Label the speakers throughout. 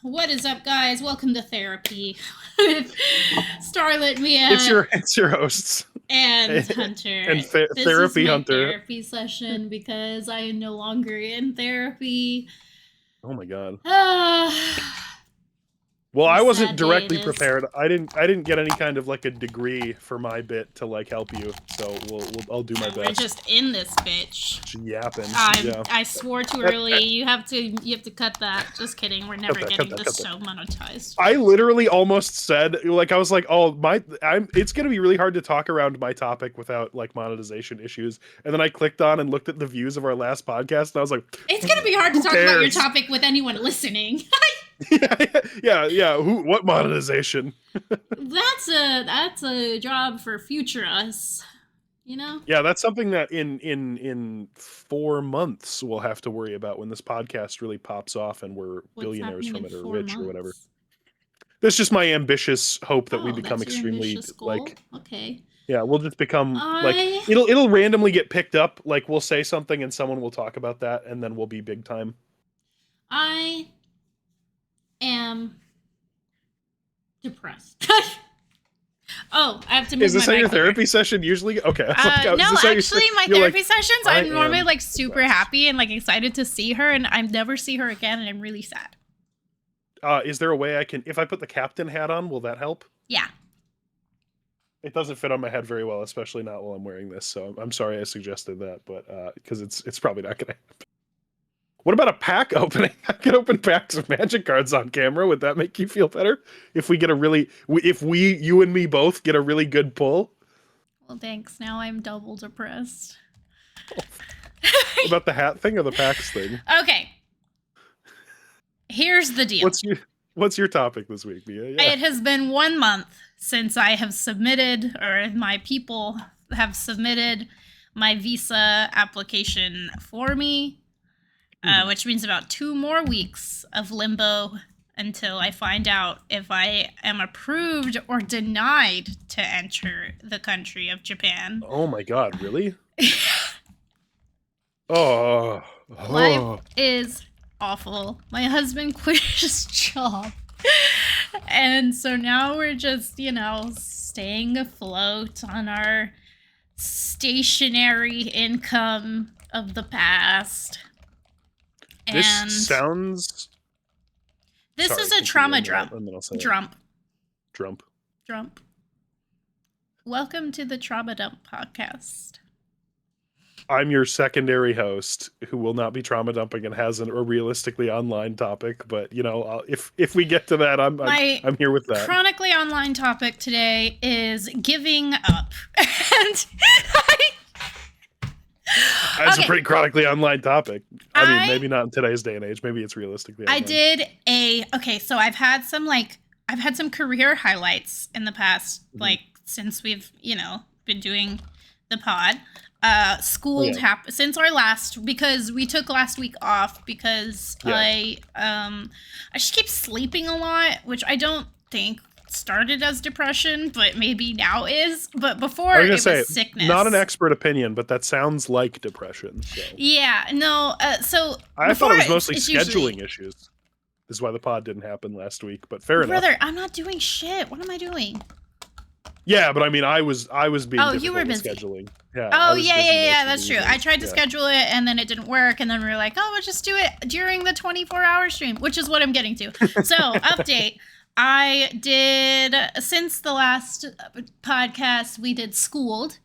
Speaker 1: What is up, guys? Welcome to therapy with StarlitMia
Speaker 2: It's your hosts
Speaker 1: and Hunter.
Speaker 2: and
Speaker 1: This
Speaker 2: therapy
Speaker 1: is my
Speaker 2: Hunter.
Speaker 1: therapy session because I am no longer in therapy.
Speaker 2: Oh my god.
Speaker 1: What
Speaker 2: Well,
Speaker 1: a
Speaker 2: I wasn't
Speaker 1: sad day it
Speaker 2: directly
Speaker 1: is.
Speaker 2: prepared. I didn't get any kind of like a degree for my bit to like help you. So I'll do my
Speaker 1: We're
Speaker 2: best.
Speaker 1: just in this bitch.
Speaker 2: Just yapping. Yeah.
Speaker 1: I swore too early. You have to cut that. Just kidding. We're never getting this show monetized.
Speaker 2: I literally almost said, like, I was like, oh it's gonna be really hard to talk around my topic without like monetization issues. And then I clicked on and looked at the views of our last podcast, and I was like,
Speaker 1: it's gonna be hard to talk about your topic with anyone listening.
Speaker 2: yeah. What monetization?
Speaker 1: That's a job for future us. You know?
Speaker 2: Yeah, that's something that in 4 months we'll have to worry about when this podcast really pops off and we're billionaires from it or rich or whatever. That's just my ambitious hope that we become extremely like.
Speaker 1: Okay.
Speaker 2: Yeah, we'll just become like it'll randomly get picked up. Like we'll say something and someone will talk about that, and then we'll be big time.
Speaker 1: I am depressed. Oh, I have to move.
Speaker 2: Is this
Speaker 1: my
Speaker 2: how your
Speaker 1: mic
Speaker 2: therapy session usually? Okay.
Speaker 1: No, actually, my therapy sessions, I'm normally like super happy and like excited to see her, and I never see her again, and I'm really sad.
Speaker 2: Is there a way I can, if I put the captain hat on, will that help?
Speaker 1: Yeah.
Speaker 2: It doesn't fit on my head very well, especially not while I'm wearing this. So I'm sorry I suggested that, but because it's probably not going to happen. What about a pack opening? I could open packs of magic cards on camera. Would that make you feel better? If we get you and me both get a really good pull?
Speaker 1: Well, thanks. Now I'm double depressed.
Speaker 2: About the hat thing or the packs thing?
Speaker 1: Okay. Here's the deal.
Speaker 2: What's your topic this week, Mia? Yeah.
Speaker 1: It has been 1 month since I have submitted, or my people have submitted my visa application for me. Which means about 2 more weeks of limbo until I find out if I am approved or denied to enter the country of Japan.
Speaker 2: Oh my god, really? Oh.
Speaker 1: Life is awful. My husband quit his job. And so now we're just, staying afloat on our stationary income of the past.
Speaker 2: This sounds...
Speaker 1: This is a trauma drump. Welcome to the Trauma Dump podcast.
Speaker 2: I'm your secondary host who will not be trauma dumping and has a realistically online topic, but if we get to that, I'm here with that.
Speaker 1: Chronically online topic today is giving up. And
Speaker 2: That's a pretty chronically online topic. I mean, maybe not in today's day and age. Maybe it's realistically online.
Speaker 1: So I've had some career highlights in the past, like since we've, been doing the pod. Since our last, because we took last week off because I just keep sleeping a lot, which I don't think started as depression, but maybe now is. But before it was sickness.
Speaker 2: Not an expert opinion, but that sounds like depression. So.
Speaker 1: Yeah, no. So
Speaker 2: I thought it was mostly scheduling issues. This is why the pod didn't happen last week. But fair enough.
Speaker 1: Brother, I'm not doing shit. What am I doing?
Speaker 2: Yeah, but I mean, I was being.
Speaker 1: Oh, you were busy.
Speaker 2: Scheduling. Yeah.
Speaker 1: Oh, yeah. That's true. I tried to schedule it, and then it didn't work, and then we were like, oh, we'll just do it during the 24-hour stream, which is what I'm getting to. So update. I did, since the last podcast, we did Schooled,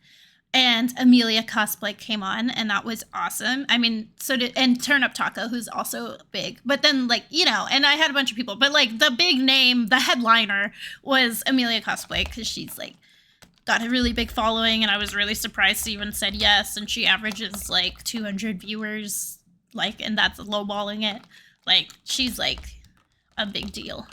Speaker 1: and Amelia Cosplay came on, and that was awesome. I mean, and Turn Up Taco, who's also big. But then, and I had a bunch of people. But, the big name, the headliner, was Amelia Cosplay, because she's, got a really big following, and I was really surprised she even said yes, and she averages, 200 viewers, and that's lowballing it. She's, a big deal.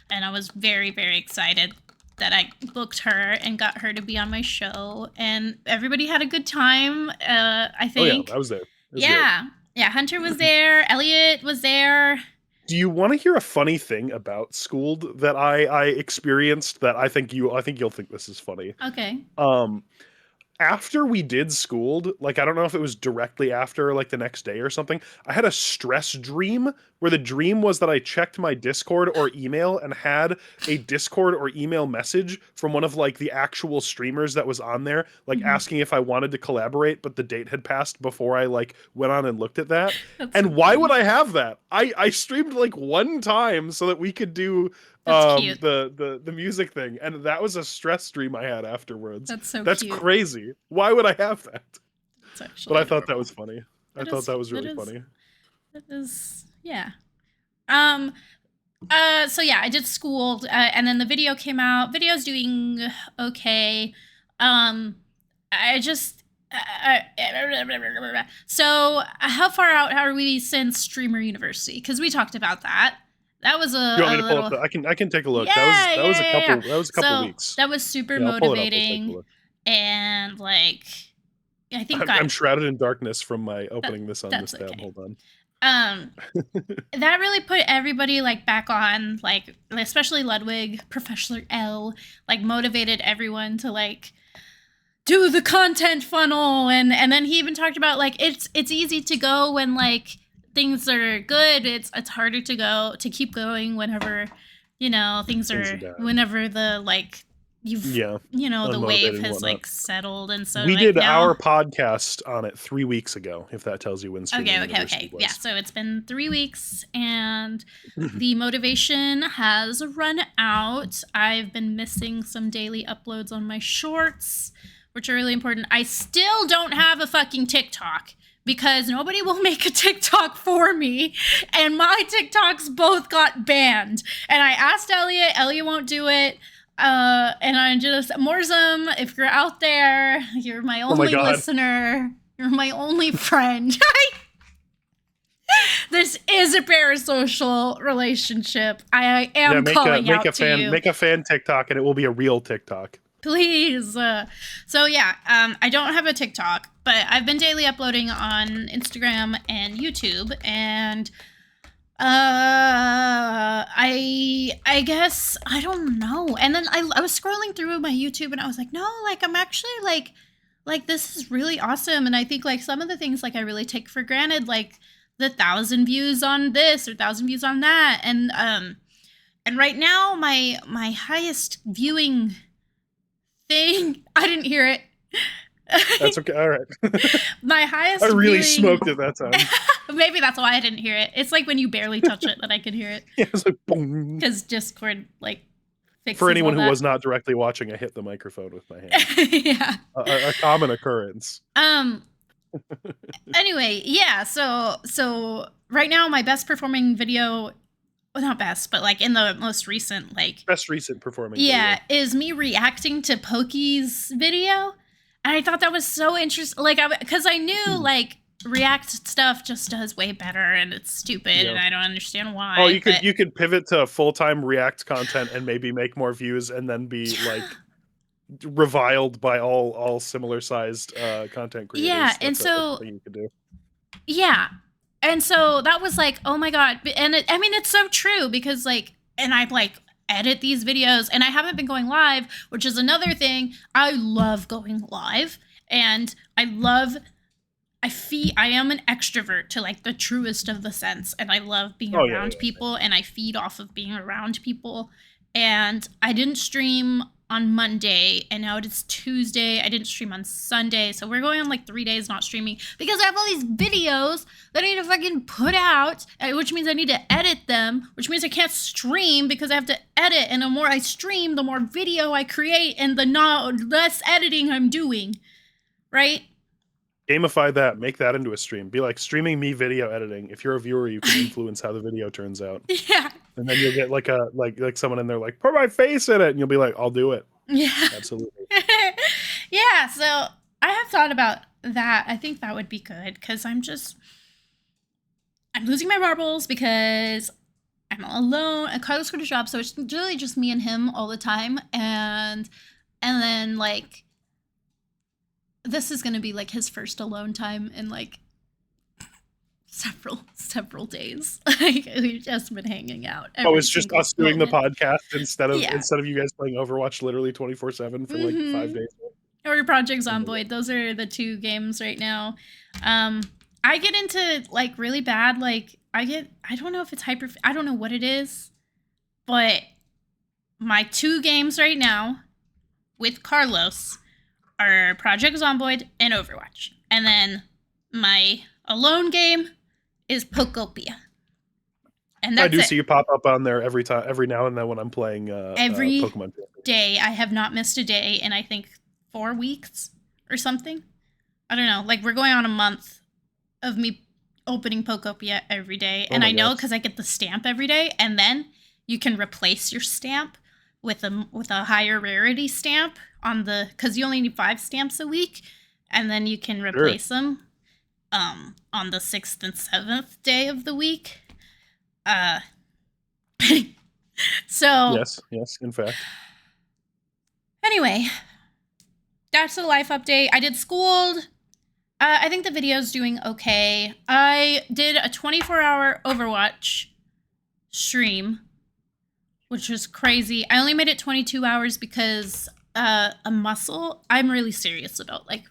Speaker 1: And I was very, very excited that I booked her and got her to be on my show. And everybody had a good time, I think.
Speaker 2: Oh, yeah, I was there.
Speaker 1: Yeah, Hunter was there. Elliot was there.
Speaker 2: Do you want to hear a funny thing about Schooled that I experienced that I think you'll think this is funny?
Speaker 1: Okay.
Speaker 2: after we did Schooled, like, I don't know if it was directly after, like, the next day or something, I had a stress dream where the dream was that I checked my Discord or email and had a Discord or email message from one of, like, the actual streamers that was on there, like, asking if I wanted to collaborate, but the date had passed before I, like, went on and looked at that.
Speaker 1: That's
Speaker 2: And
Speaker 1: so
Speaker 2: why
Speaker 1: funny.
Speaker 2: would I have that? I streamed, like, one time so that we could do
Speaker 1: That's cute.
Speaker 2: the music thing, and that was a stress dream I had afterwards.
Speaker 1: That's so
Speaker 2: That's
Speaker 1: cute.
Speaker 2: crazy. Why would I have that?
Speaker 1: It's actually
Speaker 2: But I thought that
Speaker 1: adorable.
Speaker 2: was funny. I
Speaker 1: That
Speaker 2: thought
Speaker 1: is-
Speaker 2: that was
Speaker 1: that
Speaker 2: really
Speaker 1: is-
Speaker 2: funny.
Speaker 1: That is, yeah. So yeah, I did Schooled, and then the video came out. Video's doing okay. I just so how far out are we since Streamer University? Because we talked about that. That was
Speaker 2: You want me to pull
Speaker 1: little.
Speaker 2: up I can take a look.
Speaker 1: Yeah,
Speaker 2: that was
Speaker 1: yeah.
Speaker 2: a couple
Speaker 1: So
Speaker 2: weeks.
Speaker 1: that was super
Speaker 2: Yeah, I'll pull it up. Let's take a
Speaker 1: motivating,
Speaker 2: look.
Speaker 1: and like I think
Speaker 2: I'm shrouded in darkness from my opening this on this
Speaker 1: that's
Speaker 2: tab.
Speaker 1: okay.
Speaker 2: Hold on.
Speaker 1: That really put everybody like back on, like especially Ludwig, Professor L, like motivated everyone to like do the content funnel, and then he even talked about like it's easy to go when like things are good. It's harder to keep going whenever, you know, things are whenever the like you've you know the wave has like settled. And so
Speaker 2: we
Speaker 1: like,
Speaker 2: did
Speaker 1: now,
Speaker 2: our podcast on it 3 weeks ago, if that tells you when Streamer University was.
Speaker 1: Yeah, so it's been 3 weeks and the motivation has run out. I've been missing some daily uploads on my shorts, which are really important. I still don't have a fucking TikTok because nobody will make a TikTok for me, and my TikToks both got banned. And I asked Elliot won't do it. And I'm just, Morzum, if you're out there, you're my only listener. You're my only friend. This is a parasocial relationship. I am calling out to you.
Speaker 2: Make a fan TikTok, and it will be a real TikTok.
Speaker 1: Please. So yeah, I don't have a TikTok, but I've been daily uploading on Instagram and YouTube, and I guess I don't know. And then I was scrolling through my YouTube, and I was like, no, like I'm actually like this is really awesome. And I think like some of the things like I really take for granted, like the 1,000 views on this or 1,000 views on that, and right now my highest viewing thing, I didn't hear it.
Speaker 2: That's okay. All right.
Speaker 1: My highest
Speaker 2: I really
Speaker 1: viewing...
Speaker 2: smoked it that time.
Speaker 1: Maybe that's why I didn't hear it. It's like when you barely touch it that I can hear it.
Speaker 2: Yeah, it's like boom.
Speaker 1: Because Discord like fixes
Speaker 2: for anyone
Speaker 1: all
Speaker 2: who was not directly watching, I hit the microphone with my hand.
Speaker 1: Yeah.
Speaker 2: A common occurrence.
Speaker 1: Anyway, yeah, so right now my best performing video, well, not best, but like in the most recent, like
Speaker 2: best recent performing
Speaker 1: video is me reacting to Pokey's video. And I thought that was so interesting, like because I knew like React stuff just does way better, and it's stupid, and I don't understand why.
Speaker 2: Oh, you could pivot to full-time React content and maybe make more views, and then be like reviled by all similar sized content creators.
Speaker 1: Yeah, and so you could do. Yeah, and so that was like, oh my god, and I mean it's so true, because like, and I like edit these videos, and I haven't been going live, which is another thing. I love going live, and I am an extrovert to like the truest of the sense, and I love being around people, and I feed off of being around people. And I didn't stream on Monday, and now it is Tuesday. I didn't stream on Sunday, so we're going on like 3 days not streaming because I have all these videos that I need to fucking put out, which means I need to edit them, which means I can't stream because I have to edit, and the more I stream, the more video I create, and the less editing I'm doing, right?
Speaker 2: Gamify that. Make that into a stream. Be like, streaming me video editing. If you're a viewer, you can influence how the video turns out.
Speaker 1: Yeah.
Speaker 2: And then you'll get like like someone in there like, put my face in it, and you'll be like, I'll do it.
Speaker 1: Yeah.
Speaker 2: Absolutely.
Speaker 1: Yeah, so I have thought about that. I think that would be good, because I'm losing my marbles because I'm all alone. And Carlos got a job, so it's really just me and him all the time. And then like this is gonna be like his first alone time in like several days. Like we've just been hanging out.
Speaker 2: Oh, it's just us doing the podcast instead of you guys playing Overwatch literally 24/7 for like 5 days.
Speaker 1: or Project Zomboid. Those are the 2 games right now. I get into like really bad, like I don't know if it's I don't know what it is, but my 2 games right now with Carlos are Project Zomboid and Overwatch. And then my alone game is Pokopia. And that's
Speaker 2: I do see you pop up on there every now and then when I'm playing
Speaker 1: every
Speaker 2: Pokemon.
Speaker 1: Day. I have not missed a day in I think 4 weeks or something. I don't know. Like we're going on a month of me opening Pokopia every day. And I know because I get the stamp every day, and then you can replace your stamp with a higher rarity stamp on the, because you only need 5 stamps a week, and then you can replace them on the 6th and 7th day of the week. So
Speaker 2: yes, in fact.
Speaker 1: Anyway, that's the life update. I did Schooled. I think the video's doing okay. I did a 24-hour Overwatch stream, which was crazy. I only made it 22 hours because a muscle, I'm really serious about like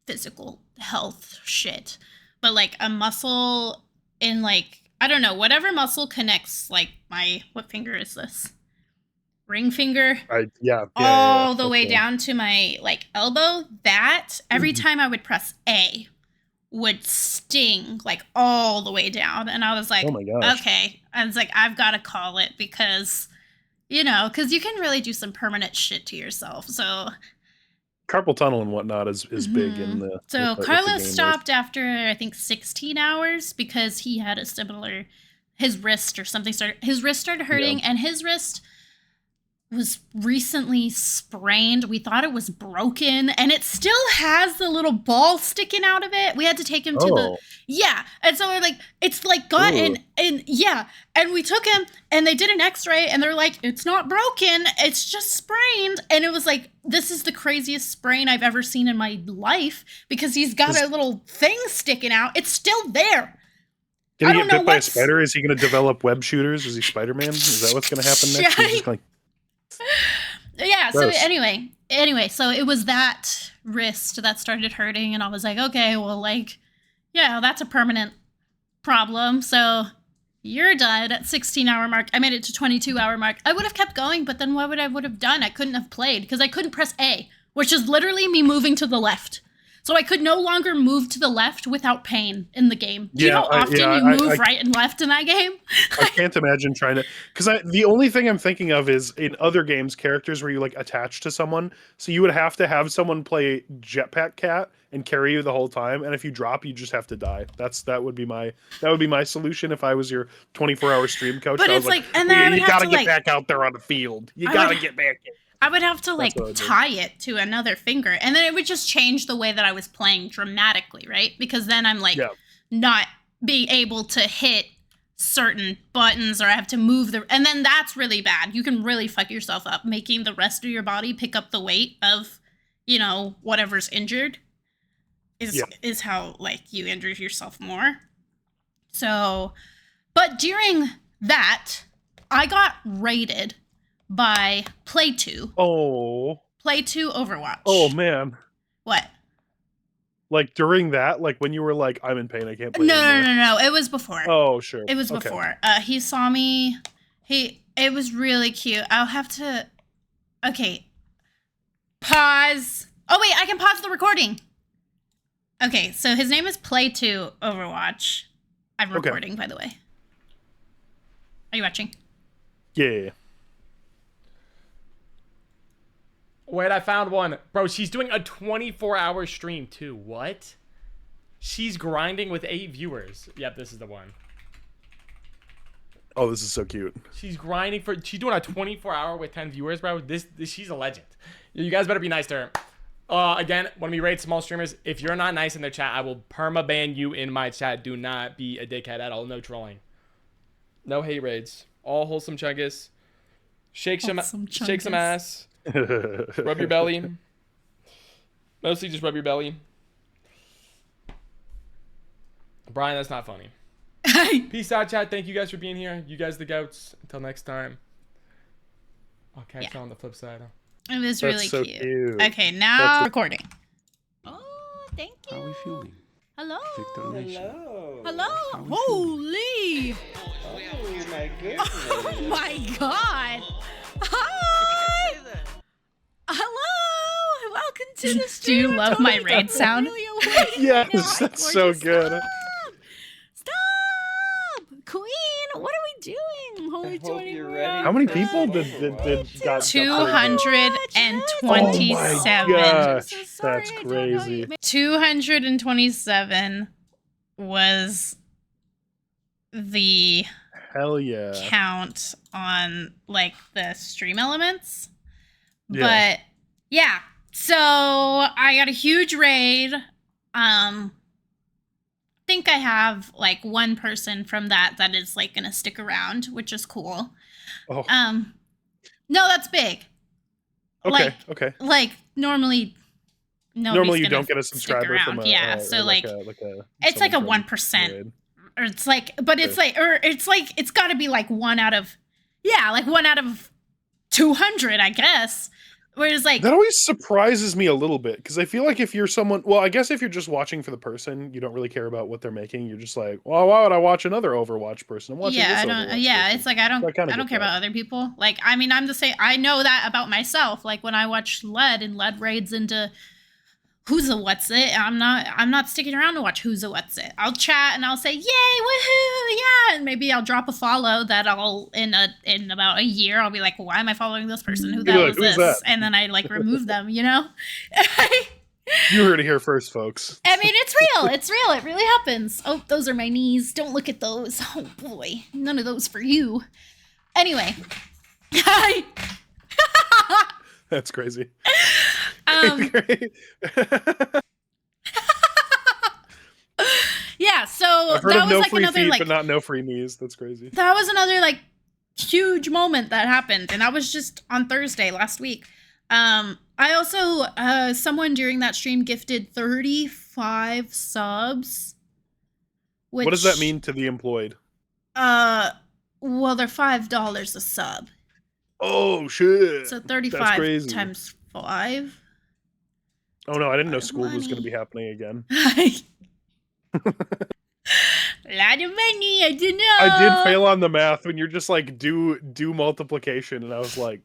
Speaker 1: physical health shit, but like a muscle in like, I don't know, whatever muscle connects like what finger is this? Ring finger? All the way down to my like elbow. That every time I would press A would sting like all the way down. And I was like, oh my gosh. Okay. I was like, I've got to call it because, because you can really do some permanent shit to yourself. So
Speaker 2: carpal tunnel and whatnot is big in the.
Speaker 1: So Carlos stopped after I think 16 hours because he had a similar, his wrist or something his wrist started hurting, and his wrist was recently sprained. We thought it was broken, and it still has the little ball sticking out of it. We had to take him to and so we're like, it's like got and we took him and they did an x-ray and they're like, it's not broken, it's just sprained. And it was like, this is the craziest sprain I've ever seen in my life because he's got a little thing sticking out. It's still there.
Speaker 2: Can he get bit by a spider? Is he going to develop web shooters? Is he Spider-Man? Is that what's going to happen next? He's just like,
Speaker 1: yeah. Gross. So anyway, so it was that wrist that started hurting, and I was like, okay, well, like, yeah, that's a permanent problem. So you're done at 16-hour mark. I made it to 22-hour mark. I would have kept going, but then what would I have done? I couldn't have played because I couldn't press A, which is literally me moving to the left. So I could no longer move to the left without pain in the game. Do you know how often you move right and left in that game?
Speaker 2: I can't imagine trying to, because the only thing I'm thinking of is in other games, characters where you like attach to someone. So you would have to have someone play Jetpack Cat and carry you the whole time. And if you drop, you just have to die. That would be my solution if I was your 24-hour stream coach.
Speaker 1: But it's like, and then
Speaker 2: you gotta get back out there on the field. You gotta get back in.
Speaker 1: I would have to like tie it to another finger, and then it would just change the way that I was playing dramatically, right? Because then I'm like not being able to hit certain buttons, or I have to move and then that's really bad. You can really fuck yourself up making the rest of your body pick up the weight of, whatever's injured is how like you injure yourself more. So, but during that, I got raided by Play2. Play2 Overwatch.
Speaker 2: Oh man.
Speaker 1: What?
Speaker 2: Like during that, like when you were like, I'm in pain, I can't play anymore.
Speaker 1: No. It was before.
Speaker 2: Oh, sure.
Speaker 1: It was before. He saw me. It was really cute. I'll have to. Okay. Pause. Oh wait, I can pause the recording. Okay, so his name is Play2 Overwatch. I'm recording, by the way. Are you watching?
Speaker 2: Yeah.
Speaker 3: Wait, I found one. Bro, she's doing a 24-hour stream, too. What? She's grinding with 8 viewers. Yep, this is the one.
Speaker 2: Oh, this is so cute.
Speaker 3: She's grinding she's doing a 24-hour with 10 viewers, bro. This she's a legend. You guys better be nice to her. Again, when we rate small streamers, if you're not nice in their chat, I will perma-ban you in my chat. Do not be a dickhead at all. No trolling. No hate raids. All wholesome chuggas. Shake some ass. Rub your belly. Mostly just rub your belly. Brian, that's not funny. Peace out, chat. Thank you guys for being here. You guys the goats. Until next time. I'll catch you on the flip side.
Speaker 1: It was
Speaker 2: That's
Speaker 1: really
Speaker 2: so
Speaker 1: cute.
Speaker 2: cute.
Speaker 1: Okay, now recording. Oh, thank you.
Speaker 4: How are we feeling?
Speaker 1: Hello.
Speaker 4: Victor Nation.
Speaker 1: Hello.
Speaker 4: How are we
Speaker 1: Holy.
Speaker 5: Oh my goodness.
Speaker 1: Oh my god. Hi. Hello. Welcome to the stream. Do you love my raid sound?
Speaker 2: Yes, that's so good.
Speaker 1: Stop! Queen, what are we doing? Holy
Speaker 5: hope you're ready.
Speaker 2: How many
Speaker 5: for
Speaker 2: people
Speaker 5: Overwatch.
Speaker 2: got
Speaker 1: 227.
Speaker 2: Gosh, that's crazy.
Speaker 1: 227 was the
Speaker 2: Hell yeah.
Speaker 1: count on like the stream elements.
Speaker 2: Yeah.
Speaker 1: But yeah, so I got a huge raid. Think I have like one person from that is like gonna stick around, which is cool.
Speaker 2: Oh.
Speaker 1: No, that's big.
Speaker 2: Okay. Okay.
Speaker 1: Like normally
Speaker 2: You don't get a subscriber from a
Speaker 1: so
Speaker 2: like
Speaker 1: it's like a
Speaker 2: someone
Speaker 1: 1%.
Speaker 2: from raid.
Speaker 1: Or it's like, but it's like, it's got to be like 1 out of 200, I guess. Whereas like
Speaker 2: That always surprises me a little bit because I feel like if you're someone, well, I guess if you're just watching for the person, you don't really care about what they're making. You're just like, well, why would I watch another Overwatch person? I'm watching this Overwatch person.
Speaker 1: It's like I don't
Speaker 2: get
Speaker 1: care
Speaker 2: that.
Speaker 1: about other people. Like I mean, I'm the same. I know that about myself. Like when I watch Lead and Lead raids into Who's a What's It, I'm not sticking around to watch Who's a What's It. I'll chat and I'll say, yay, woohoo, yeah, and maybe I'll drop a follow that I'll in about a year I'll be like, why am I following this person? Who the hell is this?
Speaker 2: That?
Speaker 1: And then I like remove them, you know?
Speaker 2: You heard it here first, folks.
Speaker 1: I mean, it's real. It's real. It really happens. Oh, those are my knees. Don't look at those. Oh boy, none of those for you. Anyway.
Speaker 2: That's crazy.
Speaker 1: Yeah, so
Speaker 2: I've heard
Speaker 1: that
Speaker 2: of
Speaker 1: was
Speaker 2: no
Speaker 1: like
Speaker 2: free
Speaker 1: another
Speaker 2: feet,
Speaker 1: like
Speaker 2: but not no free knees. That's crazy.
Speaker 1: that was another like huge moment that happened, and that was just on Thursday last week. I also someone during that stream gifted 35 subs. Which,
Speaker 2: What does that mean to the employed?
Speaker 1: Well, they're $5 a sub.
Speaker 2: Oh shit!
Speaker 1: So
Speaker 2: That's
Speaker 1: 35
Speaker 2: crazy.
Speaker 1: times 5.
Speaker 2: Oh no, I didn't know
Speaker 1: Lot of
Speaker 2: school was going to
Speaker 1: money.
Speaker 2: be happening again.
Speaker 1: A lot of money, I didn't know.
Speaker 2: I did fail on the math when you're just like do multiplication, and I was like,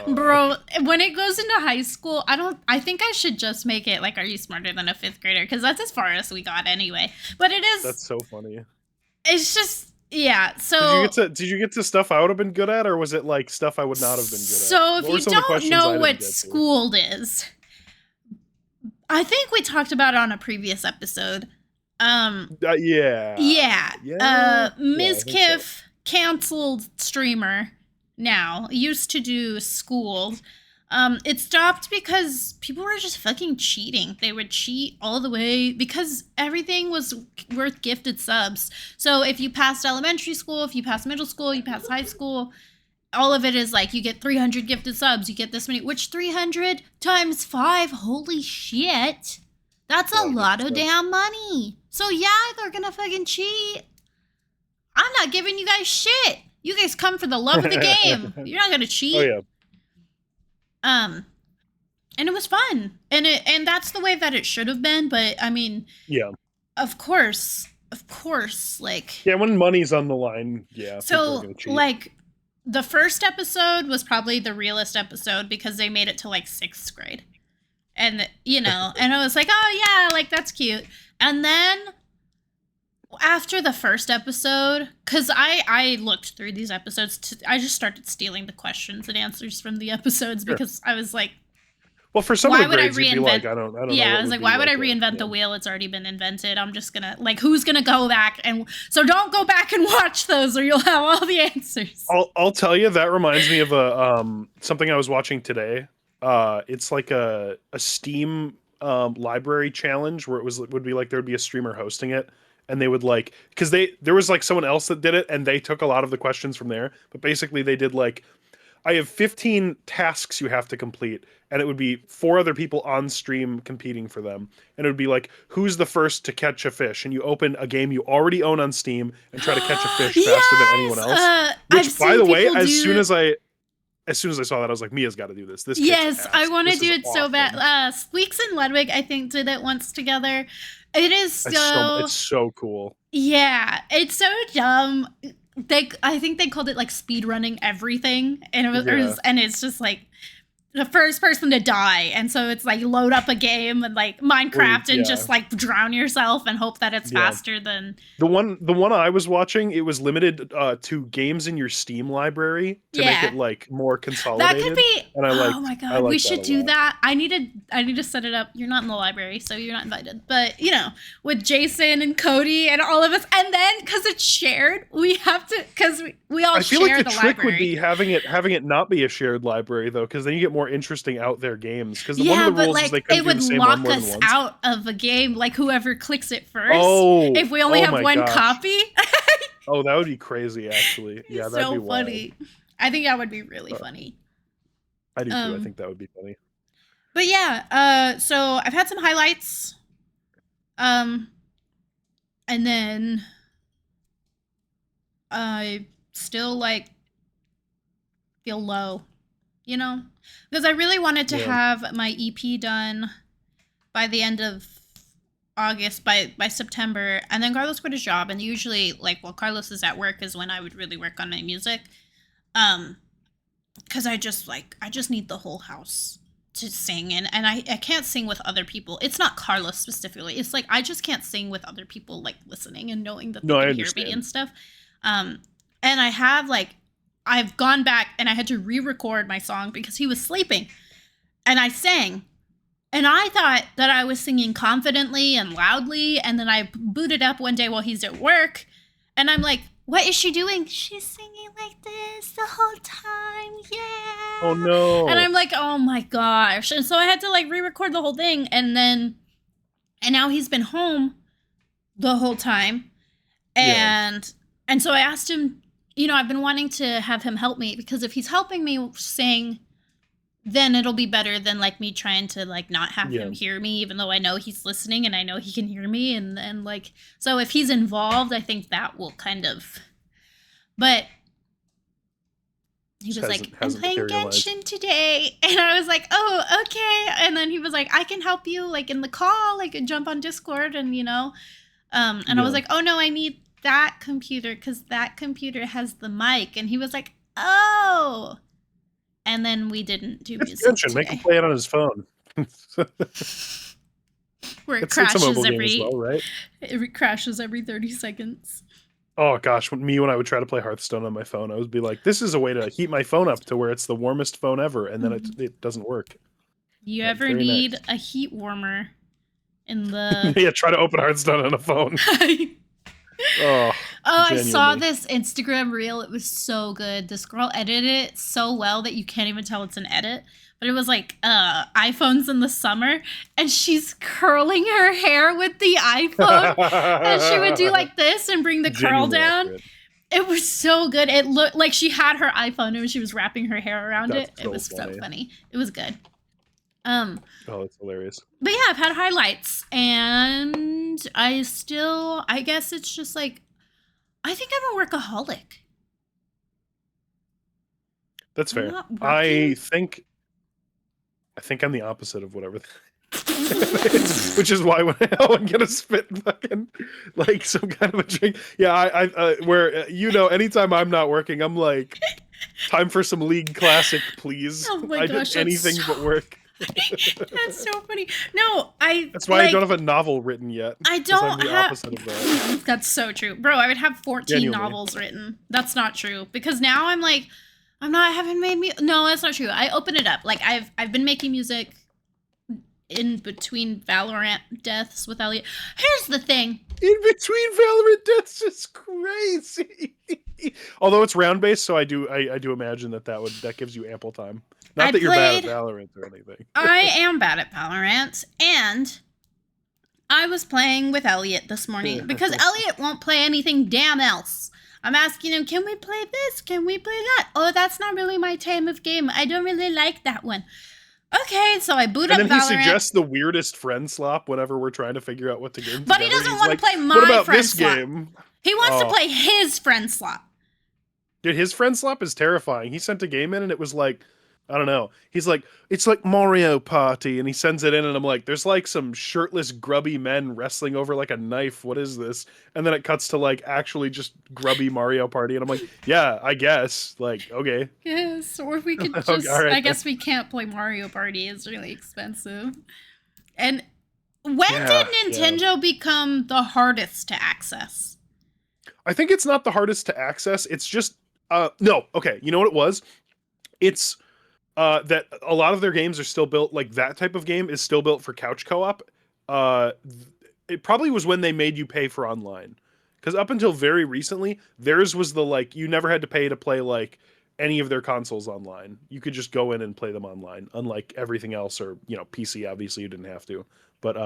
Speaker 1: Bro, when it goes into high school, I think I should just make it like, are you smarter than a 5th grader? Because that's as far as we got anyway. But it is.
Speaker 2: That's so funny.
Speaker 1: It's just, yeah. So.
Speaker 2: Did you get to stuff I would have been good at, or was it like stuff I would not have been good at?
Speaker 1: So if
Speaker 2: What were
Speaker 1: you
Speaker 2: some of the
Speaker 1: don't
Speaker 2: questions I
Speaker 1: know
Speaker 2: didn't
Speaker 1: what
Speaker 2: get to?
Speaker 1: schooled is, I think we talked about it on a previous episode.
Speaker 2: Yeah.
Speaker 1: Ms.
Speaker 2: I think
Speaker 1: Kiff, canceled streamer now, used to do schooled. It stopped because people were just fucking cheating. They would cheat all the way because everything was worth gifted subs. So if you passed elementary school, if you passed middle school, you passed high school, all of it is like you get 300 gifted subs, you get this many, which 300 times 5, holy shit. That's a lot of damn money. So yeah, they're gonna fucking cheat. I'm not giving you guys shit. You guys come for the love of the game. You're not gonna cheat.
Speaker 2: Oh yeah.
Speaker 1: And it was fun. And that's the way that it should have been, but I mean,
Speaker 2: Yeah.
Speaker 1: of course, like
Speaker 2: Yeah, when money's on the line, yeah. people are
Speaker 1: so
Speaker 2: gonna cheat.
Speaker 1: like the first episode was probably the realest episode because they made it to like 6th grade. And you know, and I was like, oh yeah, like that's cute. And then after the first episode, because I looked through these episodes, I just started stealing the questions and answers from the episodes because I was like,
Speaker 2: well, for some
Speaker 1: why
Speaker 2: of the
Speaker 1: would I
Speaker 2: grades, you'd be like,
Speaker 1: reinvent-
Speaker 2: I don't know.
Speaker 1: yeah,
Speaker 2: what
Speaker 1: I was
Speaker 2: would
Speaker 1: like,
Speaker 2: be
Speaker 1: why would I
Speaker 2: that,
Speaker 1: reinvent the
Speaker 2: yeah.
Speaker 1: wheel? It's already been invented. I'm just gonna like, who's gonna go back and so don't go back and watch those, or you'll have all the answers.
Speaker 2: I'll tell you, that reminds me of a something I was watching today. It's like a Steam library challenge where would be like there would be a streamer hosting it, and they would like, because there was like someone else that did it, and they took a lot of the questions from there, but basically they did like, I have 15 tasks you have to complete, and it would be 4 other people on stream competing for them. And it would be like, who's the first to catch a fish? And you open a game you already own on Steam and try to catch a fish faster than anyone else. Which,
Speaker 1: I've
Speaker 2: by
Speaker 1: seen
Speaker 2: the way,
Speaker 1: people
Speaker 2: as
Speaker 1: do-
Speaker 2: soon as I as soon as I saw that, I was like, Mia's got to do this. This
Speaker 1: yes, I want to
Speaker 2: This
Speaker 1: do
Speaker 2: is
Speaker 1: it so bad.
Speaker 2: awesome.
Speaker 1: Squeaks and Ludwig, I think, did it once together. It is so.
Speaker 2: It's so cool.
Speaker 1: Yeah, it's so dumb. I think they called it like speed running everything, and and it's just like the first person to die, and so it's like load up a game and like Minecraft and just like drown yourself and hope that it's faster than
Speaker 2: the one I was watching. It was limited to games in your Steam library to make it like more consolidated.
Speaker 1: That could be.
Speaker 2: And
Speaker 1: oh my god, we should do that. I need to set it up. You're not in the library, so you're not invited. But you know, with Jason and Cody and all of us, and then because it's shared, we have to we all. I feel
Speaker 2: like the
Speaker 1: trick
Speaker 2: would be having it not be a shared library though, because then you get more interesting out there games. Because one of the rules is they couldn't do the same one more than once. It would lock us out of a game, like whoever clicks it first. Oh, if we only have one copy. Oh, that would be crazy, actually. Yeah, that'd be
Speaker 1: funny. Wild. I think that would be really funny.
Speaker 2: I do too. I think that would be funny.
Speaker 1: But yeah, so I've had some highlights. And then I still like feel low, you know? Because I really wanted to have my EP done by the end of August, by September, and then Carlos quit his job, and usually like while Carlos is at work is when I would really work on my music. Because I just need the whole house to sing, and I can't sing with other people. It's not Carlos specifically. It's like I just can't sing with other people like listening and knowing that they can hear me and stuff. And I've gone back and I had to re-record my song because he was sleeping, and I sang, and I thought that I was singing confidently and loudly, and then I booted up one day while he's at work, and I'm like, what is she doing? She's singing like this the whole time. Yeah.
Speaker 2: Oh no.
Speaker 1: And I'm like, oh my gosh. And so I had to like re-record the whole thing. And now he's been home the whole time. And so I asked him, you know, I've been wanting to have him help me, because if he's helping me sing, then it'll be better than like me trying to like not have him hear me, even though I know he's listening and I know he can hear me. And like, so if he's involved, I think that will kind of, but he was like, I'm playing Genshin today. And I was like, oh, okay. And then he was like, I can help you like in the call, like jump on Discord and, you know, and I was like, oh no, I need that computer because that computer has the mic. And he was like, oh. And then we didn't do music today.
Speaker 2: Make him play it on his phone.
Speaker 1: Where it crashes it crashes every 30 seconds.
Speaker 2: Oh gosh, when I would try to play Hearthstone on my phone, I would be like, this is a way to heat my phone up to where it's the warmest phone ever, and then it doesn't work.
Speaker 1: You ever need a heat warmer in the
Speaker 2: try to open Hearthstone on a phone.
Speaker 1: I saw this Instagram reel. It was so good. This girl edited it so well that you can't even tell it's an edit. But it was like iPhones in the summer, and she's curling her hair with the iPhone, and she would do like this and bring the curl down. Accurate. It was so good. It looked like she had her iPhone and she was wrapping her hair around it. It was so funny. It was good.
Speaker 2: Oh, that's hilarious.
Speaker 1: But yeah, I've had highlights, and I guess it's just like, I think I'm a workaholic.
Speaker 2: That's fair. I think I'm the opposite of whatever. Which is why when Ellen gonna spit fucking like some kind of a drink. Yeah, I where anytime I'm not working, I'm like, time for some League Classic, please.
Speaker 1: Oh my gosh,
Speaker 2: did anything but work.
Speaker 1: That's so funny. No,
Speaker 2: That's why I don't have a novel written yet.
Speaker 1: I don't
Speaker 2: I'm the opposite of that.
Speaker 1: That's so true, bro. I would have 14 novels written. That's not true, because now I'm like, I haven't made me. No, that's not true. I open it up. Like I've been making music in between Valorant deaths with Elliot. Here's the thing.
Speaker 2: In between Valorant deaths is crazy. Although it's round based, so I do imagine that gives you ample time. Not that you're bad at Valorant or anything.
Speaker 1: I am bad at Valorant, and I was playing with Elliot this morning because Elliot won't play anything damn else. I'm asking him, can we play this? Can we play that? Oh, that's not really my type of game. I don't really like that one. Okay, so I boot up Valorant.
Speaker 2: And then he suggests the weirdest friend swap whenever we're trying to figure out what to game.
Speaker 1: But he doesn't want to play my friend swap.
Speaker 2: Game?
Speaker 1: He wants to play his friend swap.
Speaker 2: Dude, his friend slap is terrifying. He sent a game in and it was like, I don't know. He's like, it's like Mario Party, and he sends it in, and I'm like, there's like some shirtless, grubby men wrestling over like a knife. What is this? And then it cuts to like actually just grubby Mario Party, and I'm like, yeah, I guess. Like, okay.
Speaker 1: Yes, or we could just.
Speaker 2: Okay, all right,
Speaker 1: I guess we can't play Mario Party. It's really expensive. And when did Nintendo become the hardest to access?
Speaker 2: I think it's not the hardest to access. It's just no. Okay, you know what it was? It's that a lot of their games are still built like that type of game is still built for couch co-op. It probably was when they made you pay for online, because up until very recently, theirs was the like you never had to pay to play like any of their consoles online. You could just go in and play them online, unlike everything else, or PC. Obviously, you didn't have to. But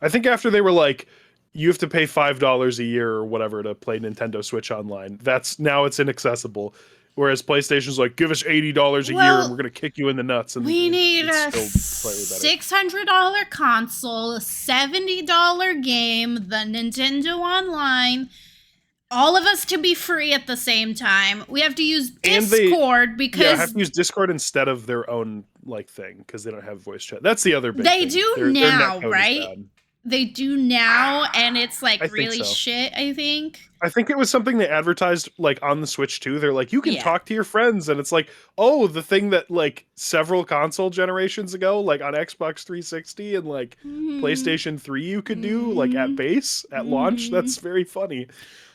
Speaker 2: I think after they were like, you have to pay $5 a year or whatever to play Nintendo Switch online. Now it's inaccessible. Whereas PlayStation's like, give us $80 a year and we're gonna kick you in the nuts. And
Speaker 1: we need a $600 console, a $70 game, the Nintendo Online. All of us to be free at the same time. We have to use Discord because
Speaker 2: have to use Discord instead of their own like thing because they don't have voice chat. That's the other big
Speaker 1: they
Speaker 2: thing.
Speaker 1: do now, right? They do now, and it's like really shit, I think.
Speaker 2: I think it was something they advertised like on the Switch too. They're like, you can talk to your friends, and it's like, oh, the thing that like several console generations ago, like on Xbox 360 and like PlayStation 3 you could do like at launch. That's very funny.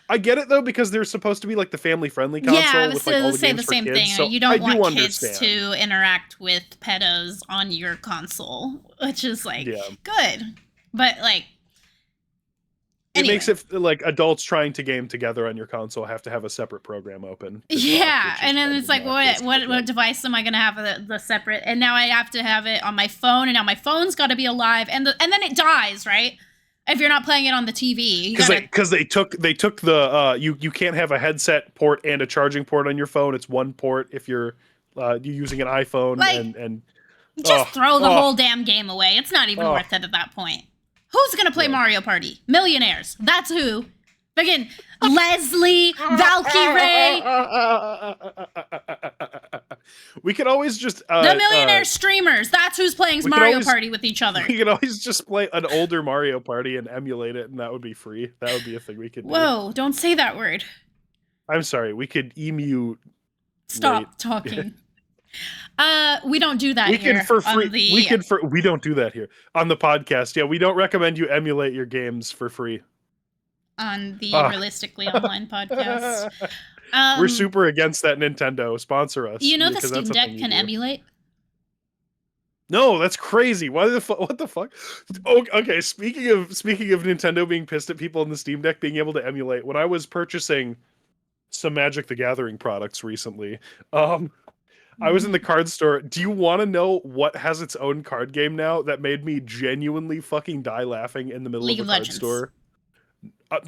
Speaker 2: I get it though, because they're supposed to be like the family-friendly console.
Speaker 1: Yeah, I was
Speaker 2: with, like, all the
Speaker 1: say
Speaker 2: games
Speaker 1: the same
Speaker 2: for kids,
Speaker 1: thing.
Speaker 2: so
Speaker 1: You don't want kids
Speaker 2: understand.
Speaker 1: to interact with pedos on your console, which is like good, but like
Speaker 2: it makes it like adults trying to game together on your console have to have a separate program open.
Speaker 1: Yeah, and then it's like, what device am I gonna have the separate? And now I have to have it on my phone, and now my phone's got to be alive, and then it dies, right? If you're not playing it on the TV,
Speaker 2: because they took the you can't have a headset port and a charging port on your phone. It's one port if you're using an iPhone, and
Speaker 1: just throw the whole damn game away. It's not even worth it at that point. Who's gonna play Mario Party? Millionaires. That's who. Again, Leslie, Valkyrie.
Speaker 2: We could always just
Speaker 1: the millionaire streamers. That's who's playing Mario Party with each other.
Speaker 2: We could always just play an older Mario Party and emulate it, and that would be free. That would be a thing we could do.
Speaker 1: Whoa! Don't say that word.
Speaker 2: I'm sorry. We could emu.
Speaker 1: Stop talking. We don't do that.
Speaker 2: We can for free. We don't do that here on the podcast. Yeah, we don't recommend you emulate your games for free.
Speaker 1: On the Realistically Online podcast.
Speaker 2: We're super against that. Nintendo, sponsor us.
Speaker 1: You know the Steam Deck can emulate?
Speaker 2: No, that's crazy. What the fuck? Oh, okay, speaking of Nintendo being pissed at people in the Steam Deck being able to emulate, when I was purchasing some Magic the Gathering products recently, I was in the card store. Do you want to know what has its own card game now that made me genuinely fucking die laughing in the middle of a card store?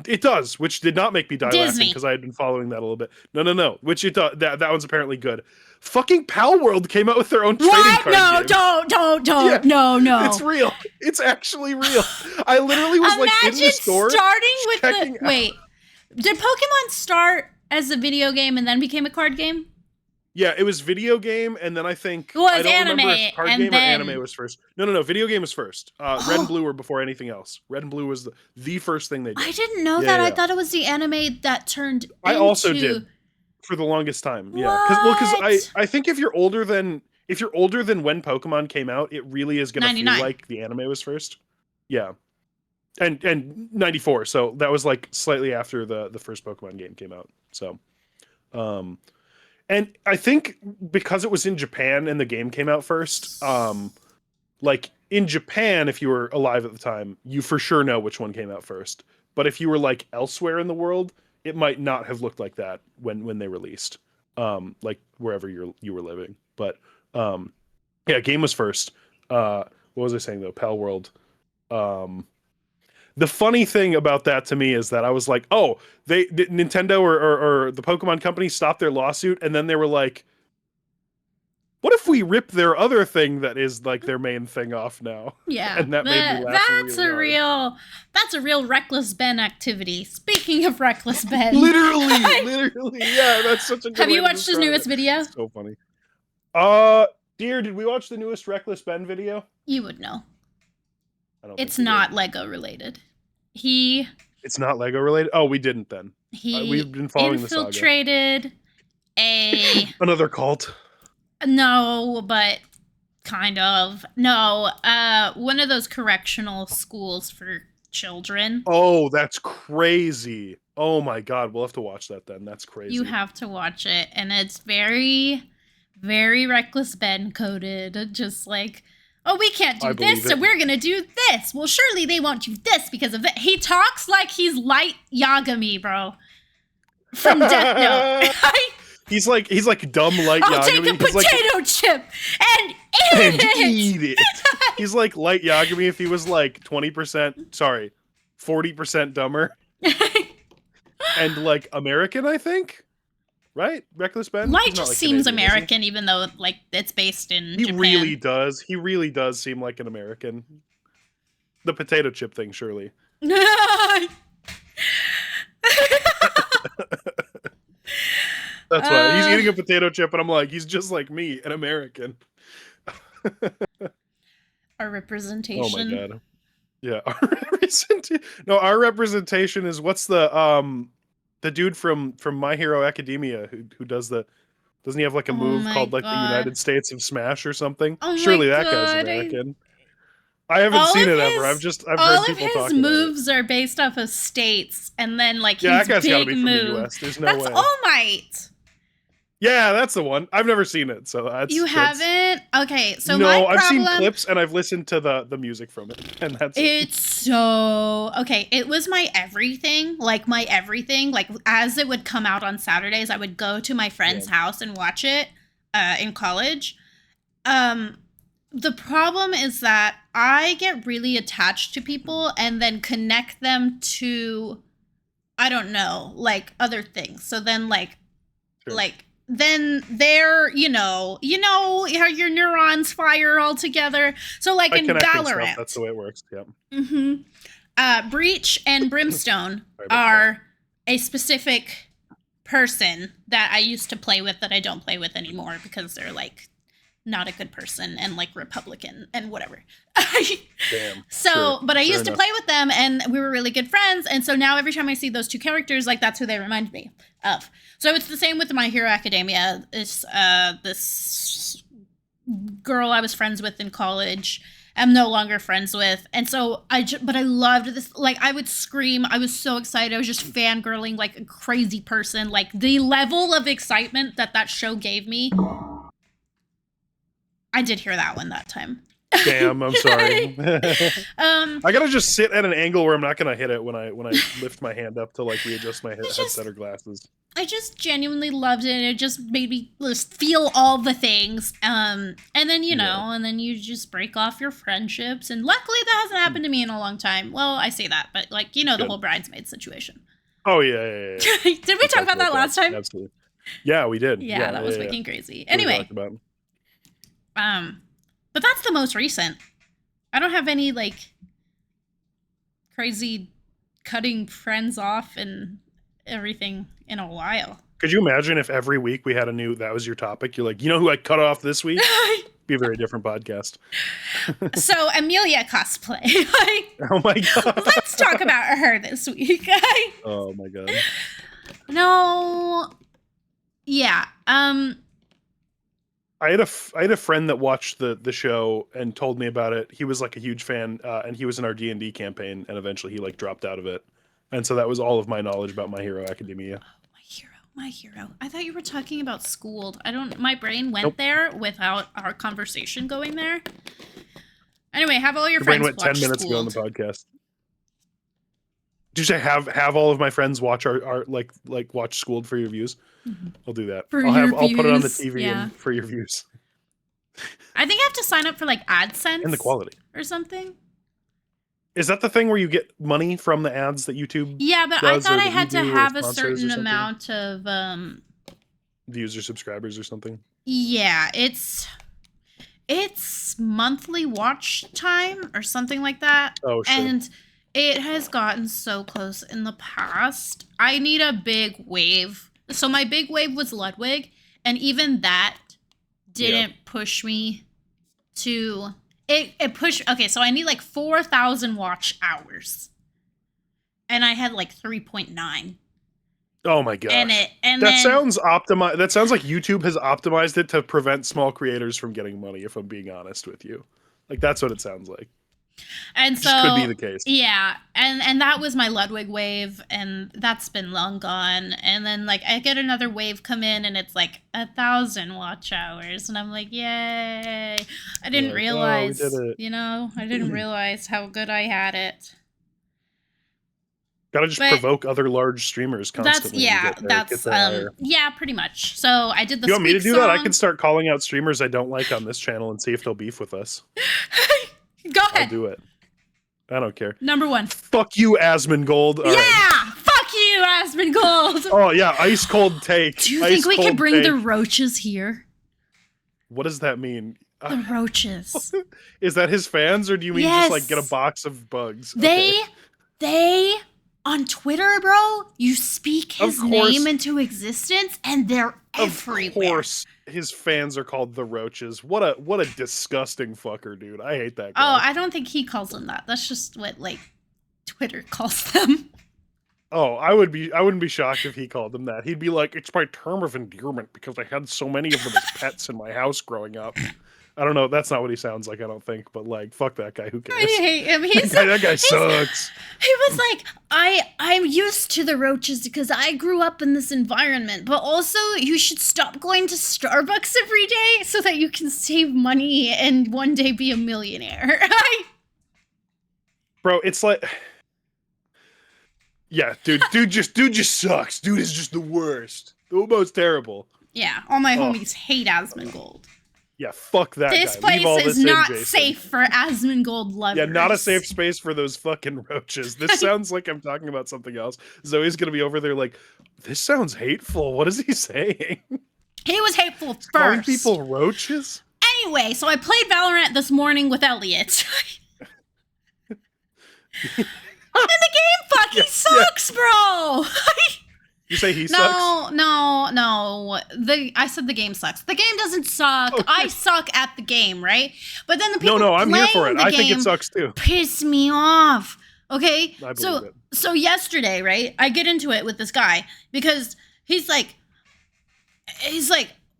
Speaker 2: It does, which did not make me die laughing because I had been following that a little bit. No. Which it does. That one's apparently good. Fucking Pal World came out with their own trading card game.
Speaker 1: Don't. No.
Speaker 2: It's real. It's actually real. I literally was like in the store.
Speaker 1: Starting with wait. Did Pokemon start as a video game and then became a card game?
Speaker 2: Yeah, it was video game, and then I think
Speaker 1: I
Speaker 2: don't
Speaker 1: anime,
Speaker 2: remember if card game or anime was first. No. Video game was first. Red and Blue were before anything else. Red and Blue was the first thing they did.
Speaker 1: I didn't know that. Yeah. I thought it was the anime that turned.
Speaker 2: I also did for the longest time. Yeah, because I think if you're older than when Pokemon came out, it really is gonna feel like the anime was first. Yeah, and 94. So that was like slightly after the first Pokemon game came out. So, and I think because it was in Japan and the game came out first, like in Japan, if you were alive at the time, you for sure know which one came out first. But if you were like elsewhere in the world, it might not have looked like that when they released, like wherever you were living. But yeah, game was first. What was I saying though? Pal World. The funny thing about that to me is that I was like, oh, Nintendo or the Pokemon company stopped their lawsuit, and then they were like, what if we rip their other thing that is like their main thing off now?
Speaker 1: Yeah,
Speaker 2: And that made me laugh
Speaker 1: that's a real reckless Ben activity. Speaking of reckless Ben,
Speaker 2: literally, yeah, that's such a good
Speaker 1: have you
Speaker 2: way to
Speaker 1: watched his
Speaker 2: describe
Speaker 1: newest
Speaker 2: it.
Speaker 1: video?
Speaker 2: It's so funny. Dear, did we watch the newest Reckless Ben video?
Speaker 1: You would know.
Speaker 2: I don't
Speaker 1: It's
Speaker 2: think we
Speaker 1: not
Speaker 2: did.
Speaker 1: Lego related.
Speaker 2: It's not Lego related? Oh, we didn't then. We've been following the saga.
Speaker 1: Infiltrated
Speaker 2: Another cult.
Speaker 1: No, but kind of. No, one of those correctional schools for children.
Speaker 2: Oh, that's crazy. Oh my god, we'll have to watch that then. That's crazy.
Speaker 1: You have to watch it, and it's very, very Reckless Ben coded. Just like, oh, we can't do this, so we're gonna do this. Well, surely they won't do this because of that. He talks like he's Light Yagami, bro. From Death Note.
Speaker 2: He's like dumb Light Yagami.
Speaker 1: I'll take a potato chip and eat it.
Speaker 2: He's like Light Yagami if he was like 40% dumber. And like American, I think. Right? Reckless Ben?
Speaker 1: Light just seems American, even though like it's based in Japan.
Speaker 2: He really does seem like an American. The potato chip thing, surely. That's why he's eating a potato chip, and I'm like, he's just like me, an American.
Speaker 1: Our representation.
Speaker 2: Oh my god. Yeah, our representation is what's the dude from My Hero Academia who does the. Doesn't he have like a move called like the United States of Smash or something?
Speaker 1: Oh
Speaker 2: surely that guy's American. I haven't seen it ever. I've heard people talk about it.
Speaker 1: All of his moves are based off of states, and then like his
Speaker 2: that guy's
Speaker 1: big
Speaker 2: gotta be
Speaker 1: move.
Speaker 2: From the US. There's no way.
Speaker 1: That's All Might.
Speaker 2: Yeah, that's the one. I've never seen it, so
Speaker 1: haven't. Okay, so
Speaker 2: no, I've seen clips and I've listened to the music from it, and that's
Speaker 1: it's so okay. It was my everything. Like as it would come out on Saturdays, I would go to my friend's house and watch it in college. The problem is that I get really attached to people and then connect them to, I don't know, like other things. So then then they're, you know how your neurons fire all together. So like in Valorant,
Speaker 2: that's the way it works. Yeah.
Speaker 1: Mm-hmm. Breach and Brimstone are a specific person that I used to play with that I don't play with anymore because they're like not a good person and like Republican and whatever.
Speaker 2: Damn.
Speaker 1: So, but I used to play with them and we were really good friends. And so now every time I see those two characters, like that's who they remind me of. So it's the same with My Hero Academia. This girl I was friends with in college, I'm no longer friends with. And so but I loved this. Like I would scream. I was so excited. I was just fangirling like a crazy person. Like the level of excitement that show gave me. I did hear that one that time.
Speaker 2: Damn, I'm sorry. I gotta just sit at an angle where I'm not gonna hit it when I lift my hand up to like readjust my headset or glasses.
Speaker 1: I just genuinely loved it. It just made me just feel all the things. And then and then you just break off your friendships. And luckily that hasn't happened to me in a long time. Well, I say that, but like the whole bridesmaid situation.
Speaker 2: Oh yeah.
Speaker 1: Did we talk about that last time?
Speaker 2: Absolutely. Yeah, we did.
Speaker 1: Yeah, that was fucking crazy. Anyway. But that's the most recent. I don't have any like crazy cutting friends off and everything in a while.
Speaker 2: Could you imagine if every week we had that was your topic? You're like, you know who I cut off this week? Be a very different podcast.
Speaker 1: So Amelia cosplay.
Speaker 2: Oh my god.
Speaker 1: Let's talk about her this week.
Speaker 2: Oh my god.
Speaker 1: No. Yeah.
Speaker 2: I had a friend that watched the show and told me about it. He was like a huge fan, and he was in our D&D campaign, and eventually he like dropped out of it. And so that was all of my knowledge about My Hero Academia.
Speaker 1: My hero. I thought you were talking about Schooled. My brain went there without our conversation going there. Anyway, have all your friends watch
Speaker 2: Brain went 10 minutes ago on the podcast. Did you say have all of my friends watch our watch Schooled for your views? Mm-hmm. I'll do that. I'll put it on the TV and for your views.
Speaker 1: I think I have to sign up for like AdSense
Speaker 2: and the quality
Speaker 1: or something.
Speaker 2: Is that the thing where you get money from the ads that YouTube?
Speaker 1: Yeah, but I thought I had to have a certain amount of
Speaker 2: views or subscribers or something.
Speaker 1: Yeah, it's monthly watch time or something like that.
Speaker 2: Oh, shit.
Speaker 1: And it has gotten so close in the past. I need a big wave. So my big wave was Ludwig, and even that didn't push me to it pushed. Okay, so I need like 4,000 watch hours. And I had like 3.9.
Speaker 2: Oh my gosh. That sounds optimized. That sounds like YouTube has optimized it to prevent small creators from getting money, if I'm being honest with you. Like, that's what it sounds like.
Speaker 1: And so
Speaker 2: could be the case.
Speaker 1: Yeah, and that was my Ludwig wave, and that's been long gone. And then like I get another wave come in, and it's like 1,000 watch hours, and I'm like, yay! I didn't realize,
Speaker 2: we did it.
Speaker 1: you know, I didn't realize how good I had it.
Speaker 2: Gotta just provoke other large streamers constantly.
Speaker 1: Yeah, pretty much. So I did the.
Speaker 2: You want me to do that? I can start calling out streamers I don't like on this channel and see if they'll beef with us.
Speaker 1: Go ahead.
Speaker 2: I'll do it. I don't care.
Speaker 1: Number 1.
Speaker 2: Fuck you, Asmongold.
Speaker 1: Yeah! Fuck you, Asmongold!
Speaker 2: Oh, yeah. Ice cold take.
Speaker 1: Do you think we could bring the roaches here?
Speaker 2: What does that mean?
Speaker 1: The roaches.
Speaker 2: Is that his fans, or do you mean just like get a box of bugs?
Speaker 1: They on Twitter, bro, you speak his name into existence, and they're everywhere. Of course,
Speaker 2: his fans are called the Roaches. What a disgusting fucker, dude. I hate that guy.
Speaker 1: Oh, I don't think he calls them that. That's just what like Twitter calls them.
Speaker 2: Oh, I wouldn't be shocked if he called them that. He'd be like, it's my term of endearment because I had so many of them as pets in my house growing up. I don't know. That's not what he sounds like, I don't think. But like, fuck that guy. Who cares?
Speaker 1: I hate him.
Speaker 2: That guy sucks.
Speaker 1: He was like, I'm used to the roaches because I grew up in this environment. But also, you should stop going to Starbucks every day so that you can save money and one day be a millionaire.
Speaker 2: Bro, it's like, yeah, dude just sucks. Dude is just the worst. The most terrible.
Speaker 1: Yeah, all my homies hate Asmongold.
Speaker 2: Yeah, fuck that
Speaker 1: This
Speaker 2: guy.
Speaker 1: place is not safe for Asmongold lovers.
Speaker 2: Yeah, not a safe space for those fucking roaches. This sounds like I'm talking about something else. Zoe's gonna be over there like, this sounds hateful. What is he saying?
Speaker 1: He was hateful first.
Speaker 2: Calling people roaches?
Speaker 1: Anyway, so I played Valorant this morning with Elliot. And the game fucking sucks, bro!
Speaker 2: You say he sucks?
Speaker 1: No. I said the game sucks. The game doesn't suck. Okay. I suck at the game, right? But then the people
Speaker 2: I'm here for it. I think it sucks too.
Speaker 1: Piss me off. Okay?
Speaker 2: I believe it.
Speaker 1: So yesterday, right? I get into it with this guy because he's like,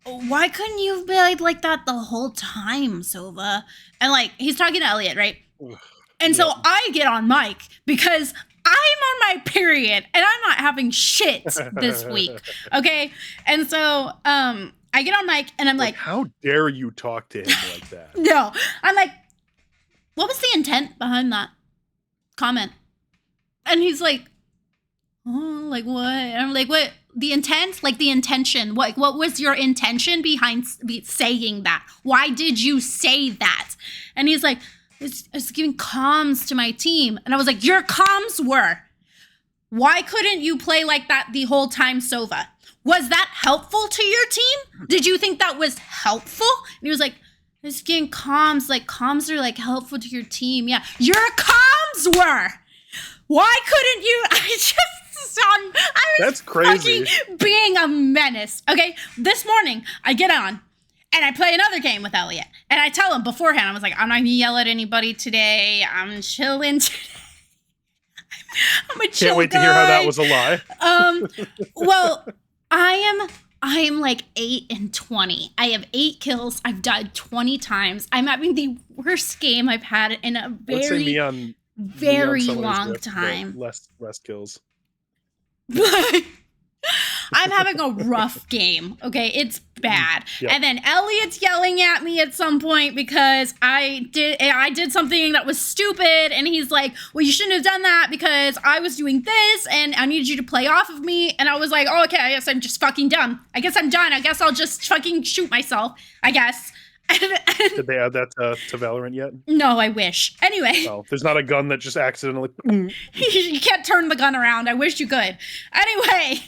Speaker 1: why couldn't you be like that the whole time, Sova? And like, he's talking to Elliot, right? And so I get on mic because I'm on my period and I'm not having shit this week. Okay. And so I get on mic and I'm like,
Speaker 2: how dare you talk to him like that?
Speaker 1: No. I'm like, what was the intent behind that comment? And he's like, oh, like what? And I'm like, what? The intent? Like the intention. What was your intention behind saying that? Why did you say that? And he's like, it's giving comms to my team. And I was like, your comms were. Why couldn't you play like that the whole time, Sova? Was that helpful to your team? Did you think that was helpful? And he was like, it's giving comms. Like, comms are, like, helpful to your team. Yeah. Your comms were. Why couldn't you? I was
Speaker 2: That's crazy.
Speaker 1: Being a menace. Okay? This morning, I get on. And I play another game with Elliot. And I tell him beforehand, I was like, I'm not going to yell at anybody today. I'm chilling today. I'm a chill
Speaker 2: Can't wait
Speaker 1: guy.
Speaker 2: to hear how that was a lie.
Speaker 1: Well, I am like 8-20. I have 8 kills. I've died 20 times. I'm having the worst game I've had in a very long time.
Speaker 2: Less kills.
Speaker 1: I'm having a rough game. Okay, it's bad.
Speaker 2: Yep.
Speaker 1: And then Elliot's yelling at me at some point because I did something that was stupid, and he's like, well, you shouldn't have done that because I was doing this and I needed you to play off of me. And I was like, oh, okay, I guess I'm just fucking done. I guess I'm done. I guess I'll just fucking shoot myself, I guess.
Speaker 2: Did they add that to Valorant yet?
Speaker 1: No, I wish. Anyway.
Speaker 2: No, there's not a gun that just accidentally...
Speaker 1: You can't turn the gun around. I wish you could. Anyway.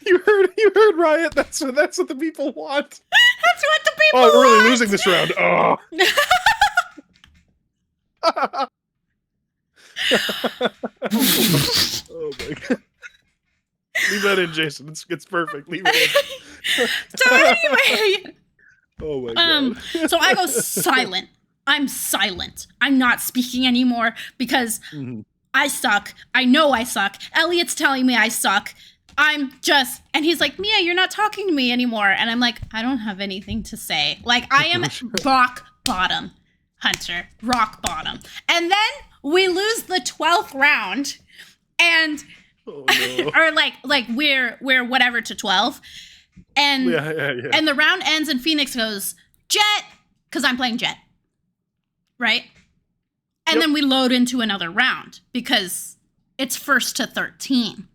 Speaker 2: You heard, Riot. That's what the people want.
Speaker 1: That's what the people
Speaker 2: Oh, we're really
Speaker 1: want.
Speaker 2: losing this round. Oh. Oh my god. Leave that in, Jason. It's perfect. Leave it in.
Speaker 1: So anyway,
Speaker 2: Oh my god.
Speaker 1: so I go silent. I'm silent. I'm not speaking anymore because I suck. I know I suck. Elliot's telling me I suck. I'm just, and he's like, Mia, you're not talking to me anymore. And I'm like, I don't have anything to say. Like, I am rock bottom, Hunter. Rock bottom. And then we lose the 12th round. And,
Speaker 2: Oh, no.
Speaker 1: or like we're whatever to 12. And,
Speaker 2: Yeah.
Speaker 1: and the round ends and Phoenix goes, Jet, because I'm playing Jet. Right? And then we load into another round because it's 1st to 13.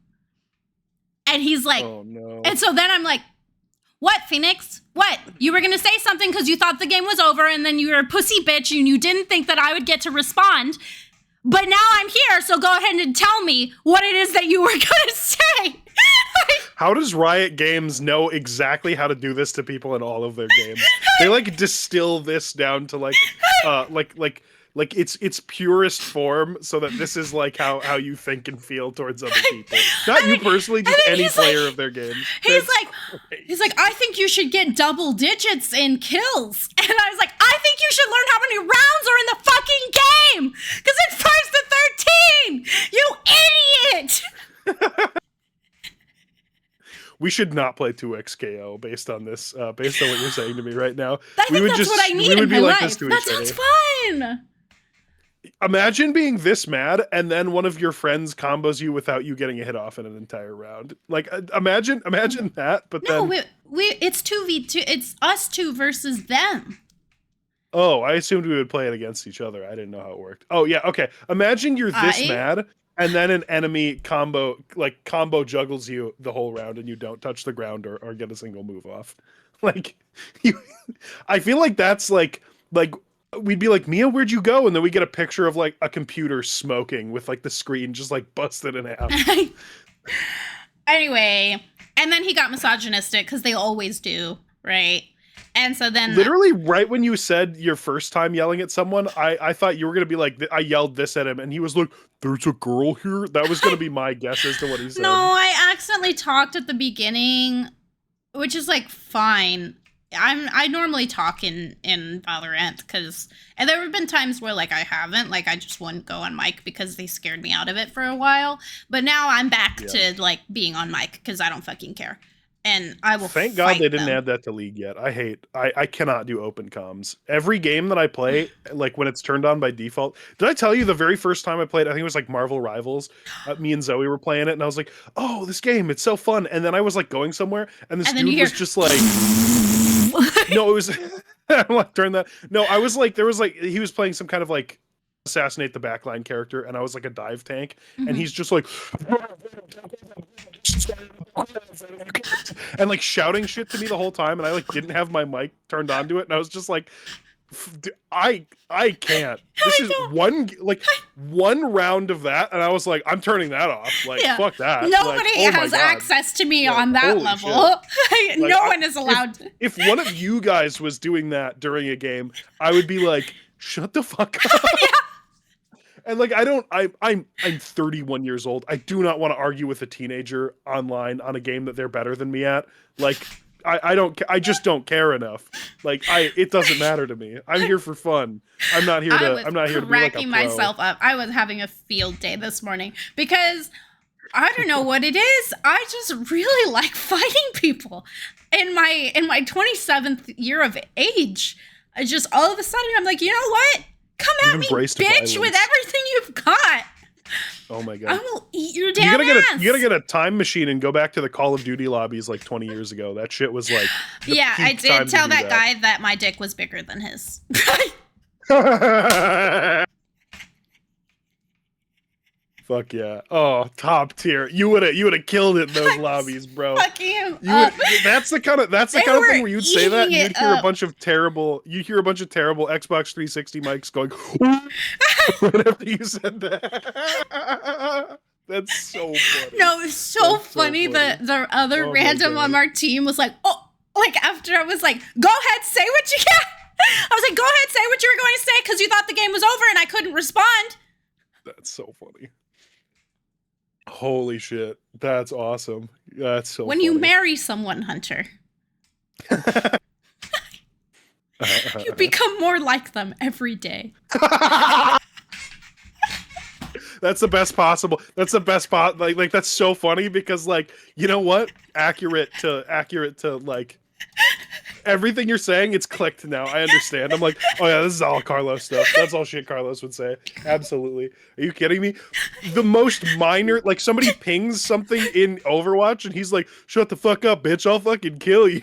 Speaker 1: And he's like,
Speaker 2: Oh no.
Speaker 1: and so then I'm like, what, Phoenix? What? You were going to say something because you thought the game was over and then you were a pussy bitch and you didn't think that I would get to respond. But now I'm here, so go ahead and tell me what it is that you were going to say.
Speaker 2: How does Riot Games know exactly how to do this to people in all of their games? They like distill this down to like its purest form, so that this is like how you think and feel towards other people. Not you personally, just any player of their games.
Speaker 1: He's like, I think you should get double digits in kills. And I was like, I think you should learn how many rounds are in the fucking game. Because it's 1st to 13. You idiot.
Speaker 2: We should not play 2xKO based on this, based on what you're saying to me right now.
Speaker 1: I think that's what I need in my life. That sounds fun.
Speaker 2: Imagine being this mad and then one of your friends combos you without you getting a hit off in an entire round. Like, imagine that, but
Speaker 1: no,
Speaker 2: then...
Speaker 1: it's 2v2. It's us two versus them.
Speaker 2: Oh, I assumed we would play it against each other. I didn't know how it worked. Oh, yeah, okay. Imagine you're this mad, and then an enemy combo juggles you the whole round, and you don't touch the ground or get a single move off. Like, I feel like that's like we'd be like, Mia, where'd you go? And then we get a picture of like a computer smoking with like the screen just like busted in half.
Speaker 1: Anyway, and then he got misogynistic because they always do, right? And so then
Speaker 2: literally right when you said your first time yelling at someone, I thought you were going to be like, I yelled this at him and he was like, there's a girl here. That was going to be my guess as to what he said.
Speaker 1: No, I accidentally talked at the beginning, which is like fine. I normally talk in Valorant and there have been times where like I haven't, like I just wouldn't go on mic because they scared me out of it for a while. But now I'm back to like being on mic because I don't fucking care. And I will
Speaker 2: Thank God they didn't add that to League yet. I cannot do open comms. Every game that I play, like when it's turned on by default. Did I tell you the very first time I played, I think it was like Marvel Rivals, me and Zoe were playing it and I was like, oh, this game, it's so fun. And then I was like going somewhere and this dude was just like, no, it was, I'm like, turn that. No, I was like, there was like, he was playing some kind of like assassinate the backline character and I was like a dive tank and he's just like and like shouting shit to me the whole time and I like didn't have my mic turned on to it and I was just like I can't. This is one round of that and I was like, I'm turning that off. Like fuck that.
Speaker 1: Nobody has access to me on that level. No one is allowed.
Speaker 2: If one of you guys was doing that during a game, I would be like, shut the fuck up. And like I'm 31 years old. I do not want to argue with a teenager online on a game that they're better than me at. Like I just don't care enough. Like it doesn't matter to me. I'm here for fun. I'm not here to be like a pro.
Speaker 1: Cracking myself up. I was having a field day this morning because I don't know what it is. I just really like fighting people. In my 27th year of age, I just all of a sudden I'm like, you know what? Come at me, bitch, with everything you've got.
Speaker 2: Oh my god!
Speaker 1: I will eat your damn ass.
Speaker 2: You gotta get a time machine and go back to the Call of Duty lobbies like 20 years ago. That shit was like.
Speaker 1: Yeah, I did tell that guy that my dick was bigger than his.
Speaker 2: Fuck yeah! Oh, top tier. You would have killed it in those lobbies, bro.
Speaker 1: Fucking him.
Speaker 2: That's the kind of thing where you'd say that and you'd hear a bunch of terrible Xbox 360 mics going right after you said that. That's so funny.
Speaker 1: No, it was so
Speaker 2: That's so
Speaker 1: funny that the other
Speaker 2: Oh my
Speaker 1: random
Speaker 2: God.
Speaker 1: on our team was like, oh, like after I was like, go ahead, say what you got. I was like, go ahead, say what you were going to say because you thought the game was over and I couldn't respond.
Speaker 2: That's so funny. Holy shit. That's awesome. That's so
Speaker 1: When
Speaker 2: funny.
Speaker 1: you marry someone, Hunter, you become more like them every day.
Speaker 2: That's the best possible. That's the best part. Like that's so funny because like, you know what? Accurate to like everything you're saying, it's clicked now. I understand. I'm like, oh yeah, this is all Carlos stuff. That's all shit Carlos would say. Absolutely. Are you kidding me? The most minor, like somebody pings something in Overwatch and he's like, shut the fuck up, bitch. I'll fucking kill you.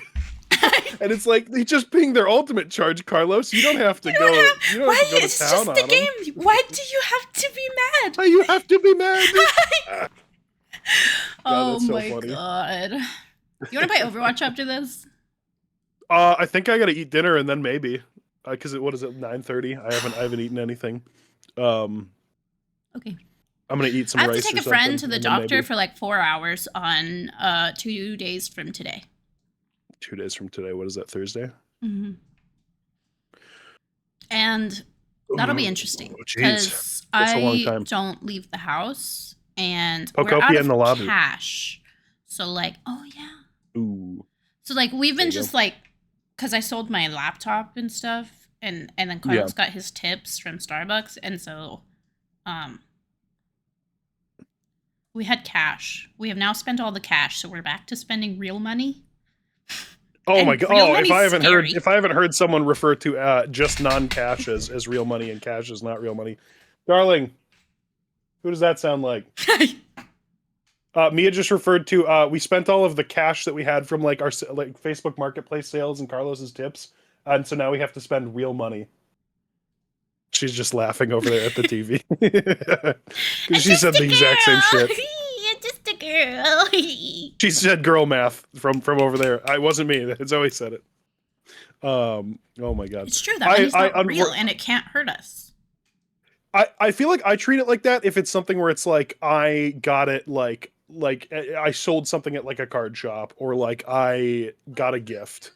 Speaker 2: And it's like they just ping their ultimate charge, Carlos. You don't have to go. You don't have to go to
Speaker 1: It's
Speaker 2: town
Speaker 1: just
Speaker 2: on
Speaker 1: the
Speaker 2: them.
Speaker 1: game. Why do you have to be mad?
Speaker 2: Why you have to be mad?
Speaker 1: Oh
Speaker 2: that's so
Speaker 1: my
Speaker 2: funny.
Speaker 1: god. You want to play Overwatch after this?
Speaker 2: I think I gotta eat dinner and then maybe, because what is it? 9:30. I haven't eaten anything.
Speaker 1: Okay.
Speaker 2: I'm gonna eat some
Speaker 1: I have
Speaker 2: rice.
Speaker 1: to take
Speaker 2: or
Speaker 1: a friend
Speaker 2: something,
Speaker 1: to the
Speaker 2: and then
Speaker 1: doctor
Speaker 2: maybe
Speaker 1: for like 4 hours on 2 days from today.
Speaker 2: 2 days from today. What is that? Thursday.
Speaker 1: Mm-hmm. And that'll be interesting
Speaker 2: Oh, jeez.
Speaker 1: because
Speaker 2: That's a long
Speaker 1: I
Speaker 2: time.
Speaker 1: don't leave the house and
Speaker 2: Hook
Speaker 1: we're
Speaker 2: up
Speaker 1: out
Speaker 2: you in the
Speaker 1: of
Speaker 2: lobby.
Speaker 1: cash. So like, oh yeah.
Speaker 2: Ooh.
Speaker 1: So like we've
Speaker 2: There
Speaker 1: been
Speaker 2: you
Speaker 1: just
Speaker 2: go.
Speaker 1: like, because I sold my laptop and stuff, and then Carlos got his tips from Starbucks, and so we had cash. We have now spent all the cash, so we're back to spending real money.
Speaker 2: Oh
Speaker 1: And
Speaker 2: my god!
Speaker 1: real
Speaker 2: Oh,
Speaker 1: money's
Speaker 2: if I haven't heard someone refer to just non-cash as real money and cash is not real money, darling, who does that sound like? Mia just referred to we spent all of the cash that we had from like our like Facebook Marketplace sales and Carlos's tips, and so now we have to spend real money. She's just laughing over there at the TV because she said the exact same shit.
Speaker 1: I'm just a girl.
Speaker 2: She said "girl math" from over there. I wasn't me. It's always said it. Oh my god!
Speaker 1: It's true that money's not real, and it can't hurt us.
Speaker 2: I feel like I treat it like that if it's something where it's like I got it like I sold something at like a card shop or like I got a gift.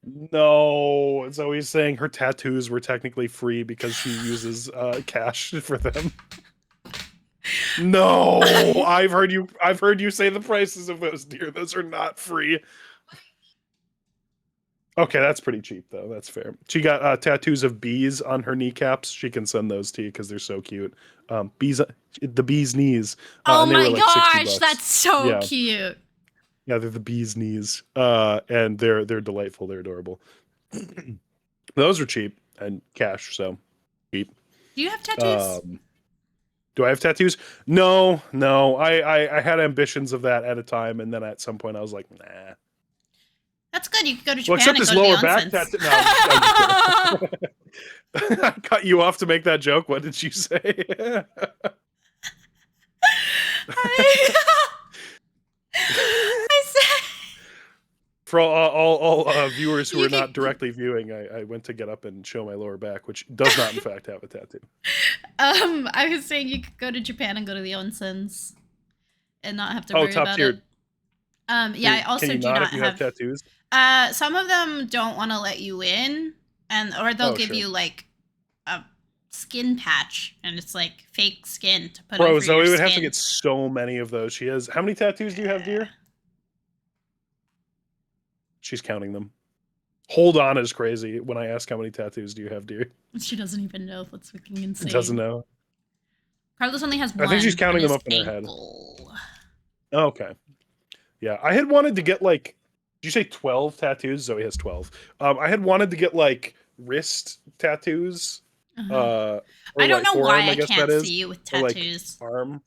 Speaker 2: No, it's always saying her tattoos were technically free because she uses cash for them. No, I've heard you say the prices of those, dear. Those are not free. Okay, that's pretty cheap though. That's fair. She got tattoos of bees on her kneecaps. She can send those to you because they're so cute. Bees, the bee's knees.
Speaker 1: Oh
Speaker 2: and they
Speaker 1: my
Speaker 2: were like $60.
Speaker 1: gosh, that's so
Speaker 2: Yeah.
Speaker 1: cute.
Speaker 2: Yeah, they're the bee's knees. And they're delightful. They're adorable. Those are cheap and cash, so cheap.
Speaker 1: Do you have tattoos?
Speaker 2: Do I have tattoos? No. I had ambitions of that at a time, and then at some point I was like, nah.
Speaker 1: That's good. You could go to
Speaker 2: Well,
Speaker 1: Japan
Speaker 2: except
Speaker 1: and
Speaker 2: his
Speaker 1: go to
Speaker 2: lower
Speaker 1: the
Speaker 2: back
Speaker 1: onsens.
Speaker 2: tattoo. No, I'm just kidding. I cut you off to make that joke. What did you say?
Speaker 1: I said,
Speaker 2: For all viewers who
Speaker 1: You
Speaker 2: are not
Speaker 1: can-
Speaker 2: directly viewing, I went to get up and show my lower back, which does not, in fact, have a tattoo.
Speaker 1: I was saying you could go to Japan and go to the onsens and not have to worry
Speaker 2: top
Speaker 1: about
Speaker 2: tier.
Speaker 1: it. Yeah, I also
Speaker 2: Can you
Speaker 1: do
Speaker 2: not
Speaker 1: not
Speaker 2: if you have tattoos?
Speaker 1: Some of them don't want to let you in, or they'll give
Speaker 2: sure.
Speaker 1: you like a skin patch, and it's like fake skin to put
Speaker 2: Bro,
Speaker 1: over
Speaker 2: Zoe
Speaker 1: your
Speaker 2: would
Speaker 1: skin.
Speaker 2: have to get so many of those. She has. How many tattoos do you have, dear? She's counting them. Hold on is crazy when I ask how many tattoos do you have, dear.
Speaker 1: She doesn't even know if it's fucking insane.
Speaker 2: Doesn't know.
Speaker 1: Carlos only has one.
Speaker 2: I think she's counting
Speaker 1: on
Speaker 2: them
Speaker 1: his
Speaker 2: up in her head.
Speaker 1: ankle.
Speaker 2: Okay. Yeah, I had wanted to get like, did you say 12 tattoos? Zoe has 12. I had wanted to get like wrist tattoos.
Speaker 1: Uh-huh.
Speaker 2: Or
Speaker 1: I don't
Speaker 2: like
Speaker 1: know
Speaker 2: forearm,
Speaker 1: why I
Speaker 2: guess
Speaker 1: can't
Speaker 2: that is,
Speaker 1: see you with
Speaker 2: or, like,
Speaker 1: tattoos.
Speaker 2: arm.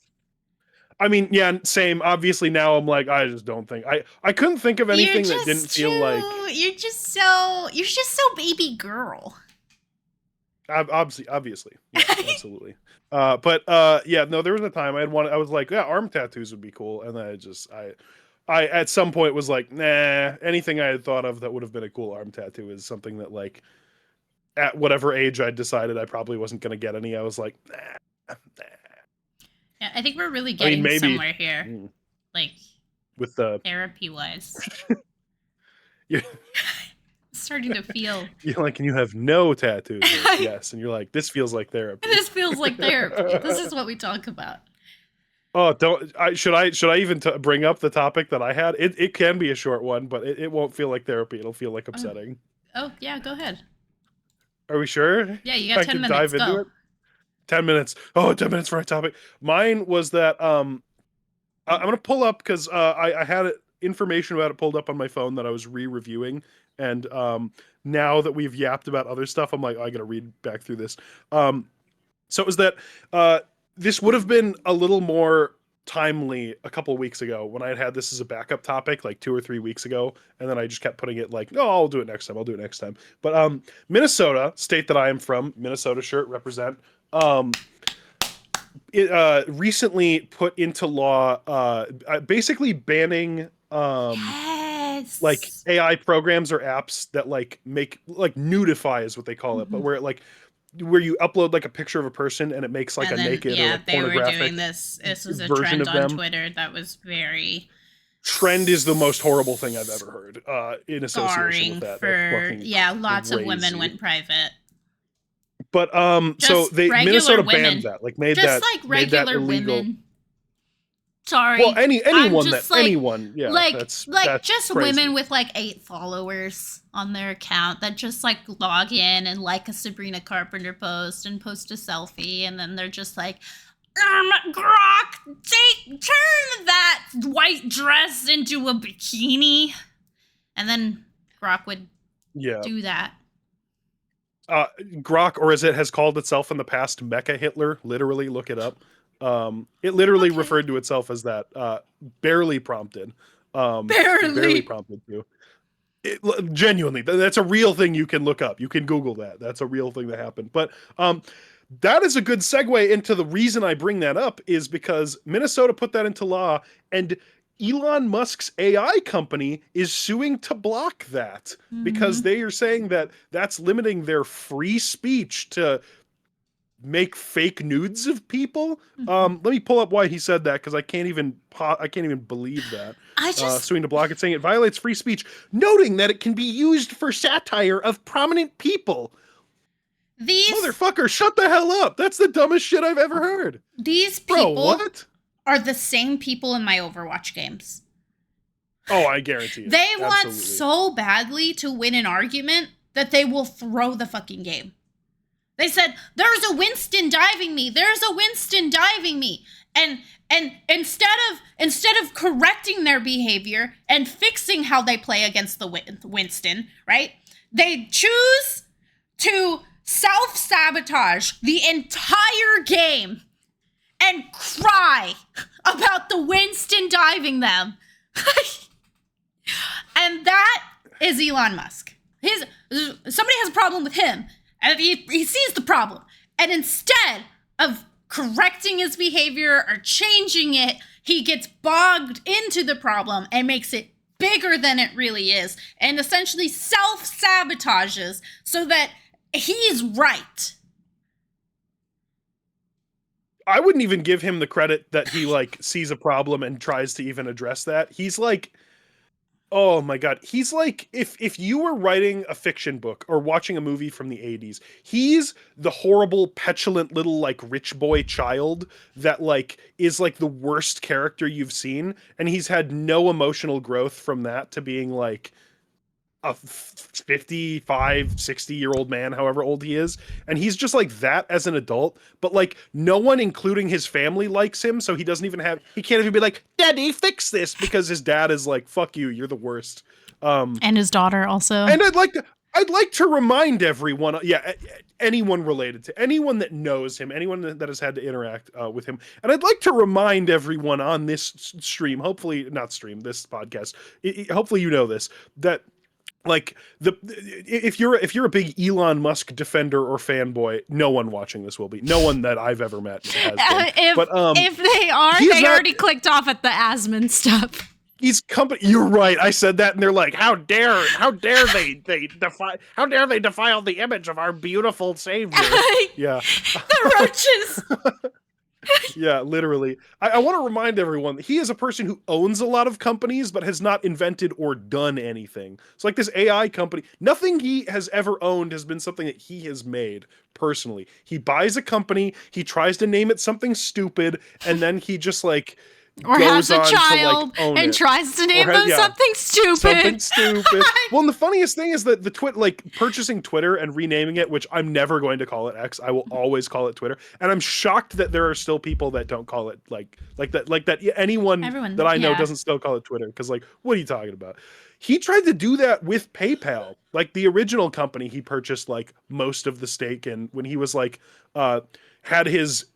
Speaker 2: I mean, yeah, same. Obviously now I'm like, I just don't think I couldn't think of anything that didn't feel like
Speaker 1: You're just so baby girl.
Speaker 2: obviously. Yeah, absolutely. But yeah, no, there was a time I was like, yeah, arm tattoos would be cool, and then I at some point was like, nah, anything I had thought of that would have been a cool arm tattoo is something that like at whatever age I decided I probably wasn't going to get any, I was like, nah.
Speaker 1: Yeah, I think we're really getting
Speaker 2: maybe
Speaker 1: somewhere here, like
Speaker 2: with the
Speaker 1: therapy-wise.
Speaker 2: you're,
Speaker 1: Starting to feel.
Speaker 2: you're like, and you have no tattoos. Like, yes, and you're like, this feels like therapy.
Speaker 1: This feels like therapy. This is what we talk about.
Speaker 2: Oh, should I even bring up the topic that I had? It can be a short one, but it won't feel like therapy. It'll feel like upsetting.
Speaker 1: Oh yeah, go ahead.
Speaker 2: Are we sure?
Speaker 1: Yeah, you got
Speaker 2: I
Speaker 1: 10
Speaker 2: can
Speaker 1: minutes.
Speaker 2: dive into
Speaker 1: Go.
Speaker 2: it. 10 minutes. Oh, 10 minutes for a topic. Mine was that I'm gonna pull up because I had information about it pulled up on my phone that I was re-reviewing, and now that we've yapped about other stuff, I'm like, I gotta read back through this. So it was that this would have been a little more timely a couple weeks ago when I had this as a backup topic, like 2 or 3 weeks ago, and then I just kept putting it like, no, I'll do it next time. I'll do it next time. But Minnesota, state that I am from, Minnesota shirt represent. It recently put into law basically banning
Speaker 1: Yes.
Speaker 2: like AI programs or apps that like make like nudify is what they call it, but where it like where you upload like a picture of a person and it makes like
Speaker 1: and
Speaker 2: a
Speaker 1: then,
Speaker 2: naked
Speaker 1: yeah,
Speaker 2: or like
Speaker 1: they were
Speaker 2: pornographic
Speaker 1: doing this. This was a
Speaker 2: version
Speaker 1: trend
Speaker 2: of
Speaker 1: on
Speaker 2: them.
Speaker 1: Twitter that was very
Speaker 2: Trend is the most horrible thing I've ever heard in association
Speaker 1: scarring
Speaker 2: with that.
Speaker 1: for lots of women
Speaker 2: crazy.
Speaker 1: went private.
Speaker 2: But so
Speaker 1: Just
Speaker 2: they
Speaker 1: regular
Speaker 2: Minnesota
Speaker 1: women.
Speaker 2: banned that, like made
Speaker 1: Just
Speaker 2: that
Speaker 1: like
Speaker 2: made that
Speaker 1: regular
Speaker 2: illegal.
Speaker 1: women. Sorry.
Speaker 2: Well, anyone
Speaker 1: just
Speaker 2: that
Speaker 1: like-
Speaker 2: anyone, yeah, that's
Speaker 1: just
Speaker 2: crazy.
Speaker 1: women with like 8 followers on their account that just like log in and like a Sabrina Carpenter post and post a selfie, and then they're just like, Grok, turn that white dress into a bikini, and then Grok would do that.
Speaker 2: Grok, or as it has called itself in the past, Mecha Hitler. Literally, look it up. It literally referred to itself as that. Barely prompted. Barely prompted to. Genuinely, that's a real thing you can look up. You can Google that. That's a real thing that happened. But that is a good segue into the reason I bring that up is because Minnesota put that into law, and Elon Musk's AI company is suing to block that because they are saying that that's limiting their free speech to make fake nudes of people. Let me pull up why he said that because I can't even believe that. Suing to block it, saying it violates free speech, noting that it can be used for satire of prominent people. These motherfucker, shut the hell up! That's the dumbest shit I've ever heard.
Speaker 1: These people,
Speaker 2: bro, what?
Speaker 1: Are the same people in my Overwatch games.
Speaker 2: Oh, I guarantee it.
Speaker 1: They want so badly to win an argument that they will throw the fucking game. They said, there's a Winston diving me. There's a Winston diving me. And instead of correcting their behavior and fixing how they play against the Winston, right? They choose to self-sabotage the entire game and cry about the Winston diving them. And that is Elon Musk. Somebody has a problem with him, and he sees the problem. And instead of correcting his behavior or changing it, he gets bogged into the problem and makes it bigger than it really is, and essentially self-sabotages so that he's right.
Speaker 2: I wouldn't even give him the credit that he like sees a problem and tries to even address that. He's like, oh my God. He's like, if you were writing a fiction book or watching a movie from the 80s, he's the horrible, petulant little like rich boy child that like is like the worst character you've seen. And he's had no emotional growth from that to being like a 55, 60-year-old man, however old he is. And he's just like that as an adult, but like no one, including his family, likes him. So he can't even be like, Daddy, fix this, because his dad is like, fuck you, you're the worst.
Speaker 4: And his daughter also.
Speaker 2: And I'd like to remind everyone, anyone related to, anyone that knows him, anyone that has had to interact with him. And I'd like to remind everyone on this stream, this podcast, hopefully you know this, that like if you're a big Elon Musk defender or fanboy, no one watching this will be. No one that I've ever met has been.
Speaker 4: If they are, they already clicked off at the Asmon stuff.
Speaker 2: He's company. You're right. I said that, and they're like, "How dare they defile the image of our beautiful savior?" Yeah,
Speaker 1: the roaches.
Speaker 2: Yeah, literally. I want to remind everyone that he is a person who owns a lot of companies, but has not invented or done anything. So, like this AI company, nothing he has ever owned has been something that he has made personally. He buys a company, he tries to name it something stupid, and then he just like
Speaker 4: Or
Speaker 2: goes
Speaker 4: has a
Speaker 2: on
Speaker 4: child
Speaker 2: to like own
Speaker 4: and
Speaker 2: it.
Speaker 4: tries to name them
Speaker 2: yeah.
Speaker 4: something stupid.
Speaker 2: Something stupid. Well, and the funniest thing is that the purchasing Twitter and renaming it, which I'm never going to call it X. I will always call it Twitter. And I'm shocked that there are still people that don't call it like that. Anyone
Speaker 1: Everyone,
Speaker 2: that I know
Speaker 1: yeah.
Speaker 2: doesn't still call it Twitter because like, what are you talking about? He tried to do that with PayPal, like the original company he purchased like most of the stake in when he was like had his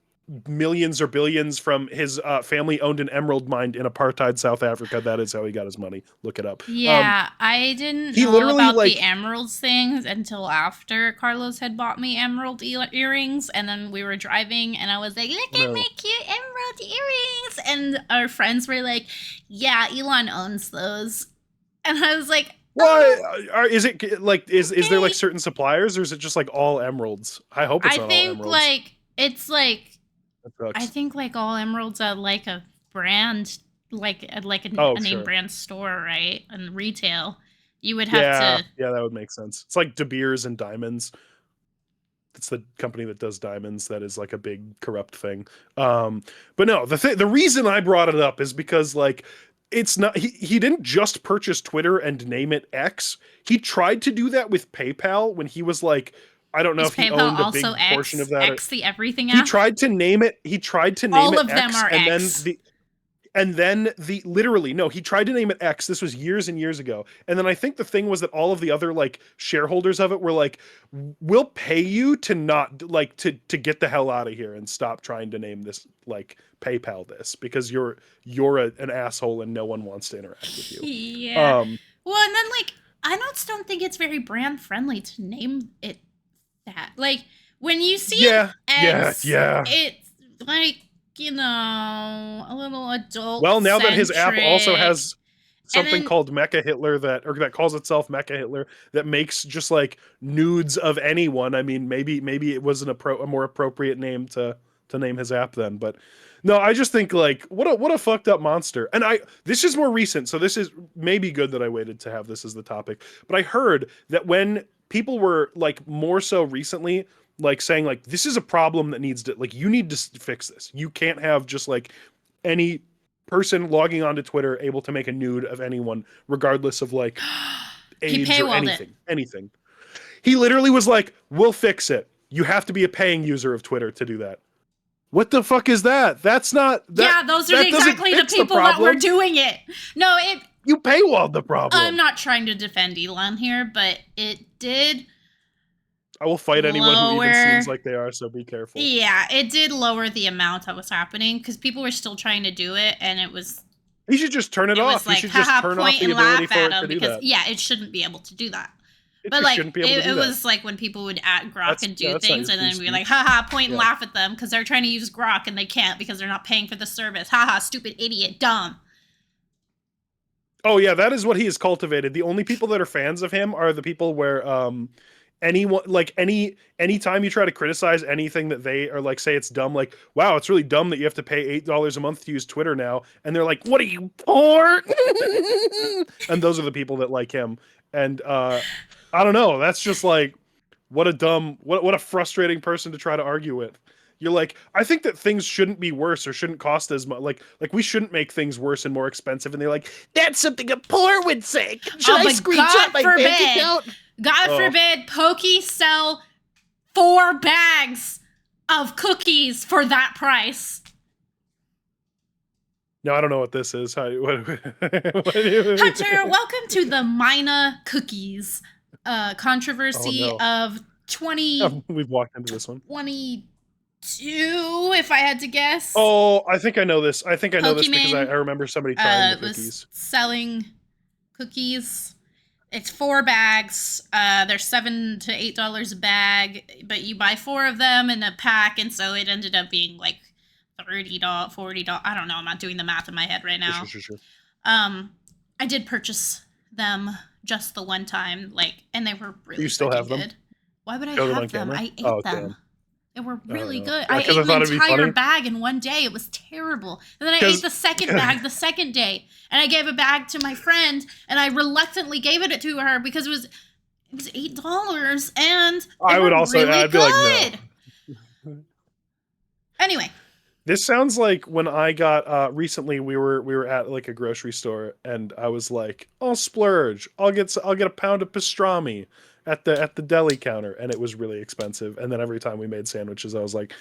Speaker 2: millions or billions from his family owned an emerald mine in apartheid South Africa. That is how he got his money. Look it up.
Speaker 1: Yeah, I didn't
Speaker 2: he
Speaker 1: know
Speaker 2: literally,
Speaker 1: about
Speaker 2: like-
Speaker 1: the emeralds things until after Carlos had bought me emerald earrings, and then we were driving, and I was like, "Look at
Speaker 2: No.
Speaker 1: my cute emerald earrings!" And our friends were like, "Yeah, Elon owns those," and I was like,
Speaker 2: Why is it like is there like
Speaker 1: Okay.
Speaker 2: certain suppliers or is it just like all emeralds? I hope it's
Speaker 1: I
Speaker 2: not all
Speaker 1: think
Speaker 2: emeralds.
Speaker 1: like it's like
Speaker 2: That sucks.
Speaker 1: I think like all emeralds are like a brand, like a
Speaker 2: Oh,
Speaker 1: name
Speaker 2: sure.
Speaker 1: brand store, right? And retail, you would
Speaker 2: yeah,
Speaker 1: have to.
Speaker 2: yeah, that would make sense. It's like De Beers and Diamonds. It's the company that does diamonds that is like a big corrupt thing. But no, the reason I brought it up is because like it's not he didn't just purchase Twitter and name it X. He tried to do that with PayPal when he was like, I don't know
Speaker 1: Is
Speaker 2: if he
Speaker 1: PayPal
Speaker 2: owned a big
Speaker 1: also X?
Speaker 2: portion of that.
Speaker 1: X the everything
Speaker 2: He
Speaker 1: app?
Speaker 2: tried to name it. He tried to name
Speaker 1: All
Speaker 2: it
Speaker 1: of them
Speaker 2: X,
Speaker 1: are
Speaker 2: and
Speaker 1: X.
Speaker 2: then the literally no. He tried to name it X. This was years and years ago. And then I think the thing was that all of the other like shareholders of it were like, "We'll pay you to not like to get the hell out of here and stop trying to name this like PayPal this because you're an asshole and no one wants to interact with you."
Speaker 1: Yeah. Well, and then like I don't think it's very brand friendly to name it that. Like when you see
Speaker 2: Yeah,
Speaker 1: X,
Speaker 2: yeah.
Speaker 1: it's like a little adult.
Speaker 2: Well, now that his app also has
Speaker 1: And
Speaker 2: something
Speaker 1: then-
Speaker 2: called Mecha Hitler that calls itself Mecha Hitler that makes just like nudes of anyone. I mean, maybe it was a more appropriate name to name his app then. But no, I just think like what a fucked up monster. And this is more recent, so this is maybe good that I waited to have this as the topic. But I heard that when people were like more so recently like saying like this is a problem that needs to like you need to fix this. You can't have just like any person logging onto Twitter able to make a nude of anyone regardless of like age or
Speaker 1: paywalled it.
Speaker 2: anything. He literally was like, "We'll fix it. You have to be a paying user of Twitter to do that." What the fuck is that? That's not
Speaker 1: yeah, those are
Speaker 2: that doesn't
Speaker 1: exactly the
Speaker 2: fix
Speaker 1: people that were
Speaker 2: problem.
Speaker 1: doing it. No, it.
Speaker 2: You paywalled the problem.
Speaker 1: I'm not trying to defend Elon here, but it did.
Speaker 2: I will fight anyone who even
Speaker 1: lower-
Speaker 2: seems like they are, so be careful.
Speaker 1: Yeah, it did lower the amount that was happening because people were still trying to do it, and it was.
Speaker 2: He should just turn it
Speaker 1: It
Speaker 2: off.
Speaker 1: was
Speaker 2: He
Speaker 1: like,
Speaker 2: should just
Speaker 1: haha,
Speaker 2: turn off
Speaker 1: point
Speaker 2: the
Speaker 1: and
Speaker 2: ability
Speaker 1: laugh
Speaker 2: for
Speaker 1: at
Speaker 2: it to
Speaker 1: him
Speaker 2: do
Speaker 1: because
Speaker 2: that.
Speaker 1: yeah, it shouldn't be able to do that.
Speaker 2: It
Speaker 1: But
Speaker 2: just
Speaker 1: like
Speaker 2: shouldn't be able to
Speaker 1: it
Speaker 2: do that.
Speaker 1: was like when people would at Grok and do
Speaker 2: That's not
Speaker 1: things,
Speaker 2: your
Speaker 1: and then
Speaker 2: free
Speaker 1: be like,
Speaker 2: speech.
Speaker 1: haha, point and
Speaker 2: Yeah.
Speaker 1: laugh at them because they're trying to use Grok and they can't because they're not paying for the service. Haha, stupid idiot, dumb.
Speaker 2: Oh yeah, that is what he has cultivated. The only people that are fans of him are the people where anyone like anytime you try to criticize anything that they are like say it's dumb, like, wow, it's really dumb that you have to pay $8 a month to use Twitter now, and they're like, what are you, poor? And those are the people that like him. And I don't know, that's just like what a frustrating person to try to argue with. You're like, I think that things shouldn't be worse or shouldn't cost as much. Like we shouldn't make things worse and more expensive. And they're like, that's something a poor would say. Should I
Speaker 1: but
Speaker 2: screenshot my bank account?
Speaker 1: God forbid Pokey sell 4 bags of cookies for that price.
Speaker 2: No, I don't know what this is.
Speaker 1: Hunter, welcome to the Mina cookies controversy of 2022,
Speaker 2: We've walked into this one.
Speaker 1: if I had to guess.
Speaker 2: Oh, I think I know this. I think I know this because
Speaker 1: Pokemon,
Speaker 2: I remember somebody trying the
Speaker 1: was
Speaker 2: cookies.
Speaker 1: selling cookies. It's 4 bags. They're $7 to $8 a bag, but you buy 4 of them in a pack, and so it ended up being like $30, $40. I don't know. I'm not doing the math in my head right now.
Speaker 2: Sure.
Speaker 1: I did purchase them just the one time, and they were really
Speaker 2: You still have
Speaker 1: freaking
Speaker 2: them?
Speaker 1: good. Why would I
Speaker 2: Show them on
Speaker 1: have them?
Speaker 2: camera?
Speaker 1: I ate
Speaker 2: Oh,
Speaker 1: them.
Speaker 2: damn.
Speaker 1: They were really good.
Speaker 2: Yeah,
Speaker 1: I ate
Speaker 2: 'cause I
Speaker 1: an
Speaker 2: thought it'd be
Speaker 1: entire
Speaker 2: funny.
Speaker 1: bag in one day. It was terrible. And then I
Speaker 2: 'Cause-
Speaker 1: ate the second bag the second day. And I gave a bag to my friend, and I reluctantly gave it to her because it was $8, and
Speaker 2: I would also,
Speaker 1: really
Speaker 2: I'd be like,
Speaker 1: good. Anyway,
Speaker 2: This sounds like when I got recently we were at like a grocery store and I was like, I'll splurge. I'll get a pound of pastrami at the deli counter, and it was really expensive. And then every time we made sandwiches, I was like,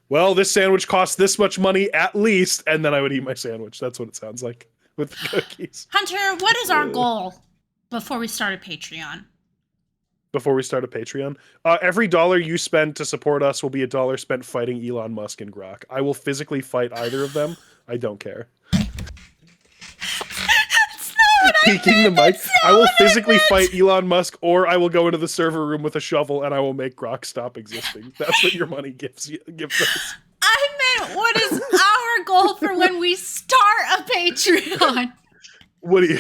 Speaker 2: well, this sandwich costs this much money at least, and then I would eat my sandwich. That's what it sounds like with the cookies.
Speaker 1: Hunter, what is our goal before we start a Patreon?
Speaker 2: Before we start a Patreon, every dollar you spend to support us will be a dollar spent fighting Elon Musk and Grok. I will physically fight either of them. I don't care. Peeking the mic. I will physically fight Elon Musk, or I will go into the server room with a shovel and I will make Grok stop existing. That's what your money gives us.
Speaker 1: I meant, what is our goal for when we start a Patreon?
Speaker 2: What do you?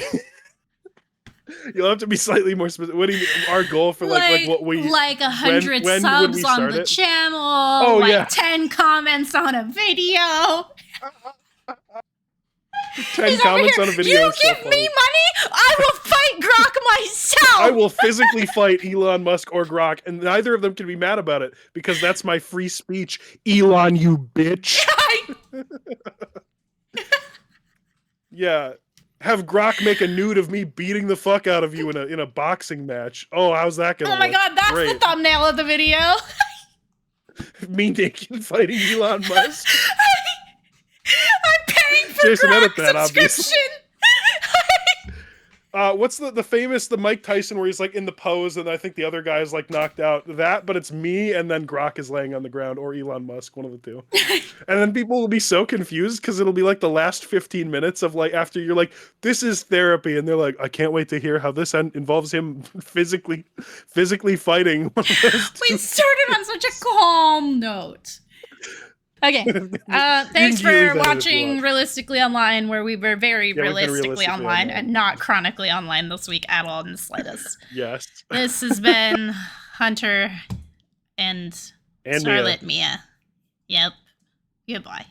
Speaker 2: You'll have to be slightly more specific. What do you mean? Our goal for like what we
Speaker 1: 100
Speaker 2: when
Speaker 1: subs
Speaker 2: we
Speaker 1: on
Speaker 2: start
Speaker 1: the
Speaker 2: it?
Speaker 1: channel.
Speaker 2: Oh,
Speaker 1: like
Speaker 2: yeah.
Speaker 1: 10 comments on a video.
Speaker 2: 10
Speaker 1: He's
Speaker 2: comments
Speaker 1: over
Speaker 2: on a
Speaker 1: here,
Speaker 2: video.
Speaker 1: You
Speaker 2: is so
Speaker 1: give
Speaker 2: funny.
Speaker 1: me money, I will fight Grok myself.
Speaker 2: I will physically fight Elon Musk or Grok, and neither of them can be mad about it because that's my free speech. Elon, you bitch. Yeah. Have Grok make a nude of me beating the fuck out of you in a boxing match. Oh, how's that gonna
Speaker 1: Oh my
Speaker 2: look?
Speaker 1: god, that's
Speaker 2: Great.
Speaker 1: the thumbnail of the video.
Speaker 2: Me naked fighting Elon Musk.
Speaker 1: I'm paying for
Speaker 2: Jason,
Speaker 1: Grok
Speaker 2: edit that, obviously.
Speaker 1: subscription.
Speaker 2: What's the famous Mike Tyson where he's like in the pose and I think the other guy is like knocked out? That, but it's me and then Grok is laying on the ground, or Elon Musk, one of the two. And then people will be so confused because it'll be like the last 15 minutes of like after you're like, this is therapy, and they're like, I can't wait to hear how this involves him physically fighting one of those two.
Speaker 1: We started on such a calm note. Okay. Thanks
Speaker 2: You can leave
Speaker 1: for
Speaker 2: that in if you
Speaker 1: watching
Speaker 2: want.
Speaker 1: Realistically Online, where we were very
Speaker 2: Yeah, we've been
Speaker 1: realistically
Speaker 2: realistically
Speaker 1: online
Speaker 2: online.
Speaker 1: and not chronically online this week at all in the slightest.
Speaker 2: Yes.
Speaker 1: This has been Hunter and
Speaker 2: And
Speaker 1: StarlitMia. Yep. Goodbye.